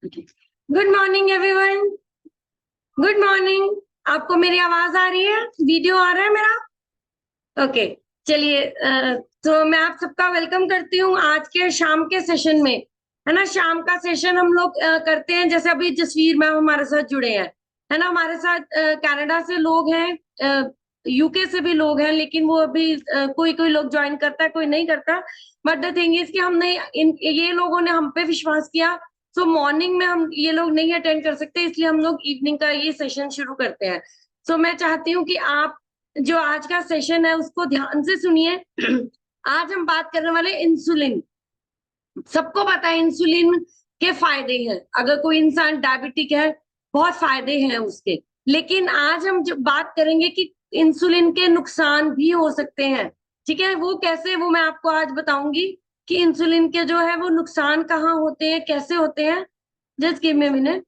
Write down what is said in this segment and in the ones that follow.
Good morning everyone. Good morning. आपको मेरी आवाज आ रही है? वीडियो आ रहा है मेरा? ओके। चलिए, तो मैं आप सबका वेलकम करती हूँ आज के शाम के सेशन में। है ना, शाम का सेशन हम लोग करते हैं। जैसे अभी जसवीर मैम हमारे साथ जुड़े हैं, है ना, हमारे साथ कनाडा से लोग हैं, यूके से भी लोग हैं, लेकिन वो अभी कोई कोई लोग ज्वाइन करता है, कोई नहीं करता। बट द थिंग इज कि हमने ये लोगों ने हम पे विश्वास किया, तो मॉर्निंग में हम ये लोग नहीं अटेंड कर सकते, इसलिए हम लोग इवनिंग का ये सेशन शुरू करते हैं। सो मैं चाहती हूँ कि आप जो आज का सेशन है उसको ध्यान से सुनिए। आज हम बात करने वाले इंसुलिन। सबको पता है इंसुलिन के फायदे हैं। अगर कोई इंसान डायबिटिक है, बहुत फायदे हैं उसके। लेकिन आज हम जो बात करेंगे कि इंसुलिन के नुकसान भी हो सकते हैं। ठीक है, वो कैसे, वो मैं आपको आज बताऊंगी कि इंसुलिन के जो है वो नुकसान कहाँ होते हैं, कैसे होते हैं। Just give me a minute.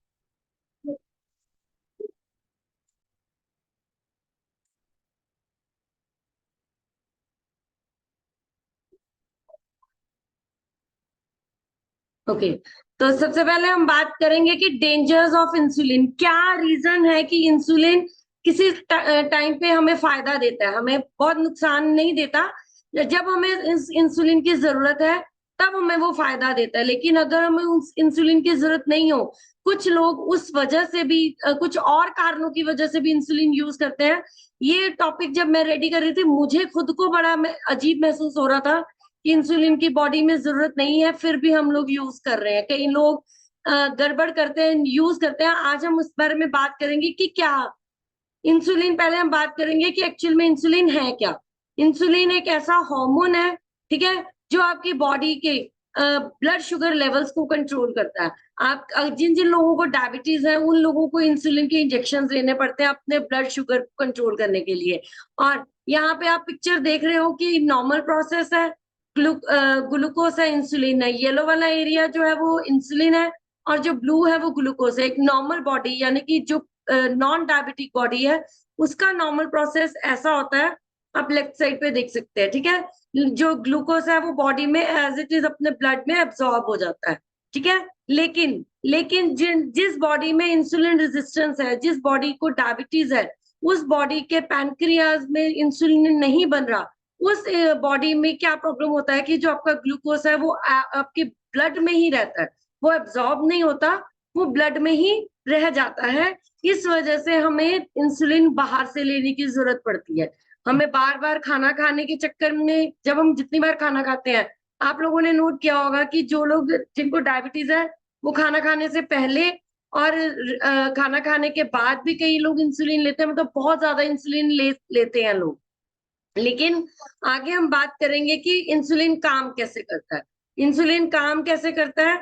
Okay. तो सबसे पहले हम बात करेंगे कि डेंजर्स ऑफ इंसुलिन। क्या रीजन है कि इंसुलिन किसी टाइम पे हमें फायदा देता है, हमें बहुत नुकसान नहीं देता। जब हमें इंसुलिन की जरूरत है तब हमें वो फायदा देता है। लेकिन अगर हमें उस इंसुलिन की जरूरत नहीं हो, कुछ लोग उस वजह से भी कुछ और कारणों की वजह से भी इंसुलिन यूज करते हैं। ये टॉपिक जब मैं रेडी कर रही थी, मुझे खुद को बड़ा अजीब महसूस हो रहा था कि इंसुलिन की बॉडी में जरूरत नहीं है, फिर भी हम लोग यूज कर रहे हैं। कई लोग गड़बड़ करते हैं, यूज करते हैं। आज हम उस बारे में बात करेंगे कि क्या इंसुलिन, पहले हम बात करेंगे कि एक्चुअल में इंसुलिन है क्या। इंसुलिन एक ऐसा हार्मोन है, ठीक है, जो आपकी बॉडी के ब्लड शुगर लेवल्स को कंट्रोल करता है। आप जिन जिन लोगों को डायबिटीज है, उन लोगों को इंसुलिन के इंजेक्शन लेने पड़ते हैं अपने ब्लड शुगर को कंट्रोल करने के लिए। और यहाँ पे आप पिक्चर देख रहे हो कि नॉर्मल प्रोसेस है। ग्लूकोज है, इंसुलिन है। येलो वाला एरिया जो है वो इंसुलिन है, और जो ब्लू है वो ग्लूकोज है। एक नॉर्मल बॉडी यानी कि जो नॉन डायबिटिक बॉडी है, उसका नॉर्मल प्रोसेस ऐसा होता है। आप लेफ्ट साइड पे देख सकते हैं, ठीक है। जो ग्लूकोज है वो बॉडी में एज इट इज अपने ब्लड में एब्सॉर्ब हो जाता है, ठीक है। लेकिन लेकिन जिस बॉडी में इंसुलिन रेजिस्टेंस है, जिस बॉडी को डायबिटीज है, उस बॉडी के पैनक्रियाज में इंसुलिन नहीं बन रहा। उस बॉडी में क्या प्रॉब्लम होता है कि जो आपका ग्लूकोज है वो आपके ब्लड में ही रहता है, वो एब्सॉर्ब नहीं होता, वो ब्लड में ही रह जाता है। इस वजह से हमें इंसुलिन बाहर से लेने की जरूरत पड़ती है। हमें बार बार खाना खाने के चक्कर में, जब हम जितनी बार खाना खाते हैं, आप लोगों ने नोट किया होगा कि जो लोग जिनको डायबिटीज है, वो खाना खाने से पहले और खाना खाने के बाद भी कई लोग इंसुलिन लेते हैं, मतलब बहुत ज्यादा इंसुलिन लेते हैं लोग। लेकिन आगे हम बात करेंगे कि इंसुलिन काम कैसे करता है। इंसुलिन काम कैसे करता है?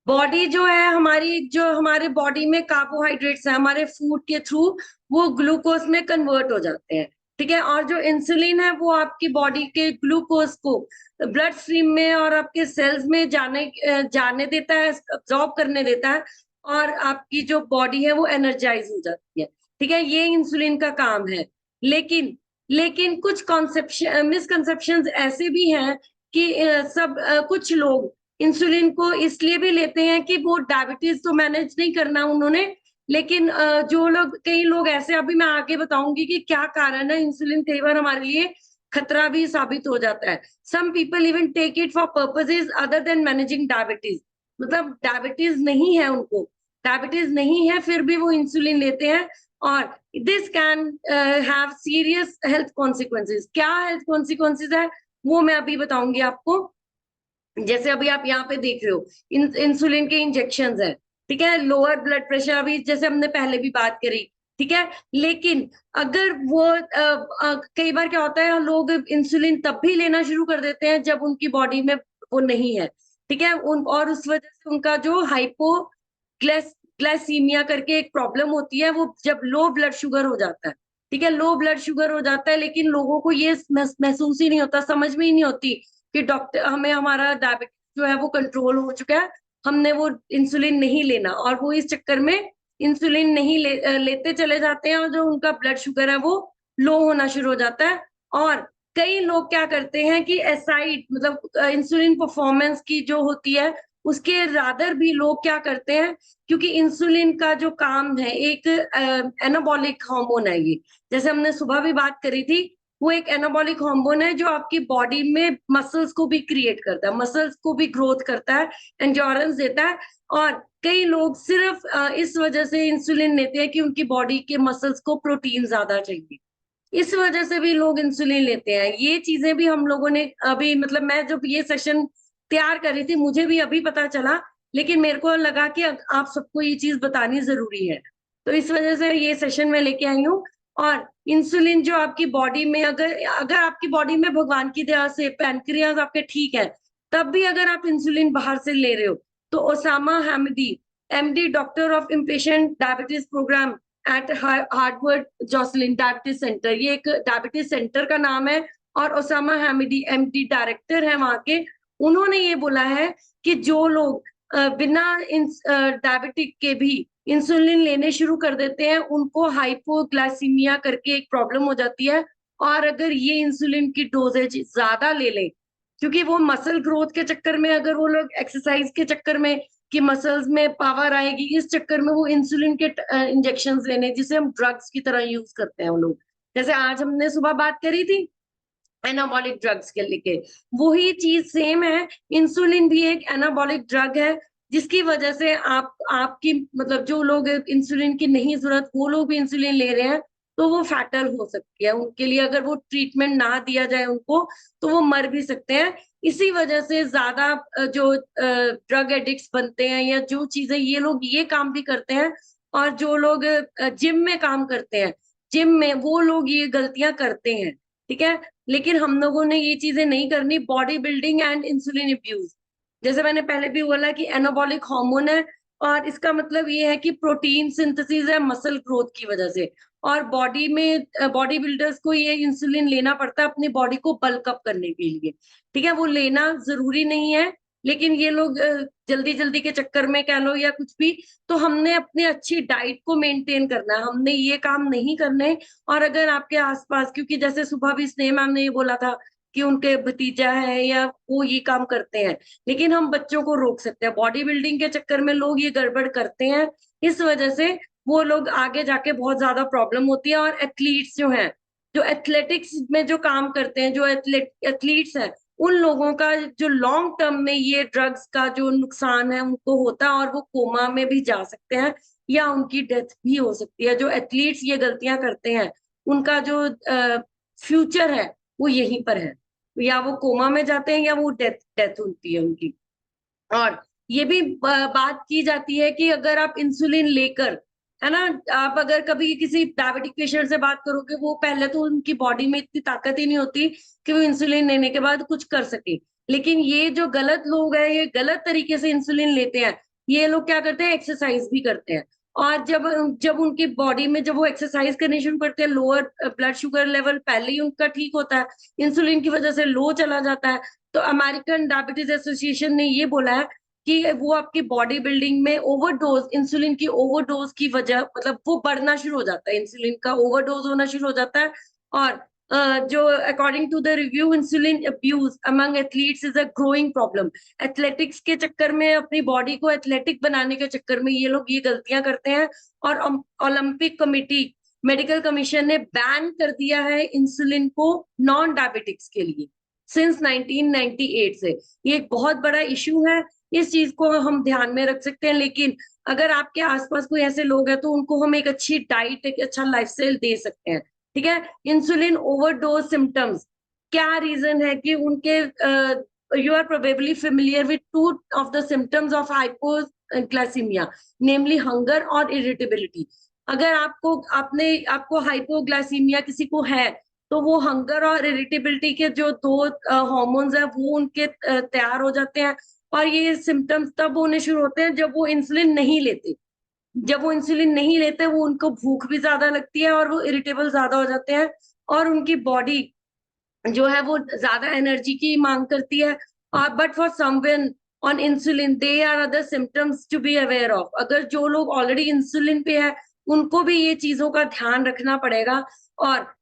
बॉडी जो है हमारी, जो हमारे बॉडी में कार्बोहाइड्रेट्स है, हमारे फूड के थ्रू वो ग्लूकोज में कन्वर्ट हो जाते हैं, ठीक है। और जो इंसुलिन है वो आपकी बॉडी के ग्लूकोज को ब्लड स्ट्रीम में और आपके सेल्स में जाने देता है, अब्सॉर्ब करने देता है, और आपकी जो बॉडी है वो एनर्जाइज हो जाती है, ठीक है। ये इंसुलिन का काम है। लेकिन लेकिन कुछ कॉन्सेप्शन मिसकंसेप्शन ऐसे भी हैं कि कुछ लोग इंसुलिन को इसलिए भी लेते हैं कि वो डायबिटीज तो मैनेज नहीं करना उन्होंने। लेकिन जो लोग, कई लोग ऐसे, अभी मैं आगे बताऊंगी कि क्या कारण है। इंसुलिन कई बार हमारे लिए खतरा भी साबित हो जाता है। Some people even take it for purposes other than managing diabetes. मतलब डायबिटीज नहीं है उनको, डायबिटीज नहीं है, फिर भी वो इंसुलिन लेते हैं। और this can have serious health consequences. क्या हेल्थ कॉन्सिक्वेंसेस है वो मैं अभी बताऊंगी आपको। जैसे अभी आप यहाँ पे देख रहे हो, इंसुलिन के इंजेक्शन है, ठीक है। लोअर ब्लड प्रेशर, अभी जैसे हमने पहले भी बात करी, ठीक है। लेकिन अगर वो कई बार क्या होता है, लोग इंसुलिन तब भी लेना शुरू कर देते हैं जब उनकी बॉडी में वो नहीं है, ठीक है। और उस वजह से उनका जो ग्लाइसीमिया करके एक प्रॉब्लम होती है, वो जब लो ब्लड शुगर हो जाता है, ठीक है, लो ब्लड शुगर हो जाता है। लेकिन लोगों को ये महसूस ही नहीं होता, समझ में ही नहीं होती कि डॉक्टर, हमें हमारा डायबिटीज जो है वो कंट्रोल हो चुका है, हमने वो इंसुलिन नहीं लेना। और वो इस चक्कर में इंसुलिन नहीं लेते चले जाते हैं, और जो उनका ब्लड शुगर है वो लो होना शुरू हो जाता है। और कई लोग क्या करते हैं कि एसाइड, मतलब इंसुलिन परफॉर्मेंस की जो होती है उसके रादर भी लोग क्या करते हैं, क्योंकि इंसुलिन का जो काम है एक एनाबॉलिक हार्मोन है ये, जैसे हमने सुबह भी बात करी थी, वो एक एनाबॉलिक हार्मोन है जो आपकी बॉडी में मसल्स को भी क्रिएट करता है, मसल्स को भी ग्रोथ करता है, एंड्योरेंस देता है। और कई लोग सिर्फ इस वजह से इंसुलिन लेते हैं कि उनकी बॉडी के मसल्स को प्रोटीन ज्यादा चाहिए, इस वजह से भी लोग इंसुलिन लेते हैं। ये चीजें भी हम लोगों ने अभी, मतलब मैं जब ये सेशन तैयार कर रही थी मुझे भी अभी पता चला, लेकिन मेरे को लगा कि आप सबको ये चीज बतानी जरूरी है, तो इस वजह से ये सेशन में लेके आई हूँ। और इंसुलिन जो आपकी बॉडी में, अगर अगर आपकी बॉडी में भगवान की दया से पैनक्रियाज आपके ठीक है, तब भी अगर आप इंसुलिन बाहर से ले रहे हो, तो Osama Hamdy, MD, doctor of inpatient diabetes program at Harvard Joslin diabetes center, ये एक डायबिटीज सेंटर का नाम है, और ओसामा हैमिडी एमडी डायरेक्टर है वहां के। उन्होंने ये बोला है कि जो लोग बिना डायबिटिक के भी इंसुलिन लेने शुरू कर देते हैं, उनको हाइपोग्लाइसीमिया करके एक प्रॉब्लम हो जाती है। और अगर ये इंसुलिन की डोजेज ज्यादा ले लें, क्योंकि वो मसल ग्रोथ के चक्कर में, अगर वो लोग एक्सरसाइज के चक्कर में कि मसल्स में पावर आएगी, इस चक्कर में वो इंसुलिन के इंजेक्शन लेने, जिसे हम ड्रग्स की तरह यूज करते हैं वो लोग, जैसे आज हमने सुबह बात करी थी एनाबॉलिक ड्रग्स के लेके, वही चीज सेम है। इंसुलिन भी एक एनाबॉलिक ड्रग है, जिसकी वजह से आपकी, मतलब जो लोग इंसुलिन की नहीं जरूरत वो लोग भी इंसुलिन ले रहे हैं, तो वो फैटल हो सकती है उनके लिए, अगर वो ट्रीटमेंट ना दिया जाए उनको, तो वो मर भी सकते हैं। इसी वजह से ज्यादा जो ड्रग एडिक्ट्स बनते हैं, या जो चीजें ये लोग ये काम भी करते हैं, और जो लोग जिम में काम करते हैं, जिम में वो लोग ये गलतियां करते हैं, ठीक है। लेकिन हम लोगों ने ये चीजें नहीं करनी। Body building and insulin abuse, जैसे मैंने पहले भी बोला कि एनाबॉलिक हार्मोन है, और इसका मतलब ये है कि प्रोटीन सिंथेसिस है मसल ग्रोथ की वजह से, और बॉडी में बॉडी बिल्डर्स को ये इंसुलिन लेना पड़ता है अपनी बॉडी को बल्क अप करने के लिए, ठीक है। वो लेना जरूरी नहीं है, लेकिन ये लोग जल्दी जल्दी के चक्कर में कह लो या कुछ भी, तो हमने अपनी अच्छी डाइट को मेंटेन करना है, हमने ये काम नहीं करने। और अगर आपके आसपास, क्योंकि जैसे सुबह भी स्नेह मैम ने ये बोला था कि उनके भतीजा है या वो ये काम करते हैं, लेकिन हम बच्चों को रोक सकते हैं। बॉडी बिल्डिंग के चक्कर में लोग ये गड़बड़ करते हैं, इस वजह से वो लोग आगे जाके बहुत ज्यादा प्रॉब्लम होती है। और एथलीट्स जो हैं, जो एथलेटिक्स में जो काम करते हैं, जो एथलीट्स हैं, उन लोगों का जो लॉन्ग टर्म में ये ड्रग्स का जो नुकसान है उनको होता है, और वो कोमा में भी जा सकते हैं, या उनकी डेथ भी हो सकती है। जो एथलीट्स ये गलतियां करते हैं, उनका जो फ्यूचर है वो यहीं पर है, या वो कोमा में जाते हैं, या वो डेथ डेथ होती है उनकी। और ये भी बात की जाती है कि अगर आप इंसुलिन लेकर, है ना, आप अगर कभी किसी डायबिटिक पेशेंट से बात करोगे, वो पहले तो उनकी बॉडी में इतनी ताकत ही नहीं होती कि वो इंसुलिन लेने के बाद कुछ कर सके। लेकिन ये जो गलत लोग हैं, ये गलत तरीके से इंसुलिन लेते हैं। ये लोग क्या करते हैं, एक्सरसाइज भी करते हैं, और जब जब उनकी बॉडी में, जब वो एक्सरसाइज करनी शुरू करते हैं, लोअर ब्लड शुगर लेवल पहले ही उनका ठीक होता है, इंसुलिन की वजह से लो चला जाता है। तो अमेरिकन डायबिटीज एसोसिएशन ने ये बोला है कि वो आपकी बॉडी बिल्डिंग में ओवरडोज, इंसुलिन की ओवरडोज की वजह, मतलब वो बढ़ना शुरू हो जाता है, इंसुलिन का ओवरडोज होना शुरू हो जाता है। और जो according to the review, insulin abuse among athletes is a growing problem. Athletics के चक्कर में, अपनी बॉडी को एथलेटिक बनाने के चक्कर में ये लोग ये गलतियां करते हैं। और ओलंपिक कमिटी, मेडिकल कमीशन ने बैन कर दिया है इंसुलिन को नॉन डायबिटिक्स के लिए सिंस 1998 से। ये एक बहुत बड़ा इश्यू है, इस चीज को हम ध्यान में रख सकते हैं। लेकिन अगर आपके आसपास कोई ऐसे लोग हैं, तो उनको हम एक अच्छी डाइट, एक अच्छा लाइफस्टाइल दे सकते हैं, ठीक है। इंसुलिन ओवरडोज सिम्टम्स, क्या रीजन है कि उनके, you are probably familiar with two of the symptoms of hypoglycaemia, namely hunger और इरिटेबिलिटी। अगर आपको हाइपोग्लाइसीमिया किसी को है, तो वो हंगर और इरिटेबिलिटी के जो दो हार्मोन्स हैं, वो उनके तैयार हो जाते हैं। और ये सिम्टम्स तब होने शुरू होते हैं जब वो इंसुलिन नहीं लेते। जब वो इंसुलिन नहीं लेते, वो उनको भूख भी ज्यादा लगती है, और वो इरिटेबल ज्यादा हो जाते हैं, और उनकी बॉडी जो है वो ज्यादा एनर्जी की मांग करती है। But for someone on insulin, they are other symptoms to be aware of. अगर जो लोग ऑलरेडी इंसुलिन पे है, उनको भी ये चीजों का ध्यान रखना पड़ेगा। और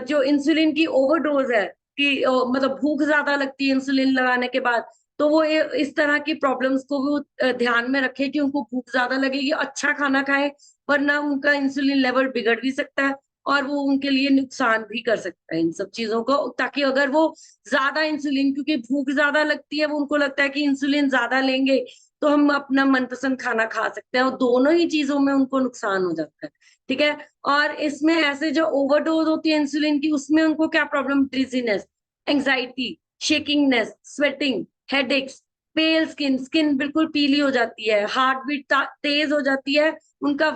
जो इंसुलिन की ओवरडोज है कि मतलब भूख ज्यादा लगती है इंसुलिन लगाने के बाद, तो वो इस तरह की प्रॉब्लम्स को वो ध्यान में रखे कि उनको भूख ज्यादा लगेगी, अच्छा खाना खाए, वरना उनका इंसुलिन लेवल बिगड़ भी सकता है और वो उनके लिए नुकसान भी कर सकता है इन सब चीजों को। ताकि अगर वो ज्यादा इंसुलिन, क्योंकि भूख ज्यादा लगती है, वो उनको लगता है कि इंसुलिन ज्यादा लेंगे तो हम अपना मनपसंद खाना खा सकते हैं, और दोनों ही चीजों में उनको नुकसान हो जाता है। ठीक है। और इसमें ऐसे जो ओवरडोज होती है इंसुलिन की, उसमें उनको क्या problem, dizziness, anxiety, shakingness, sweating, headaches, pale skin, skin बिल्कुल पीली हो जाती है, हार्ट बीट तेज हो जाती है, उनका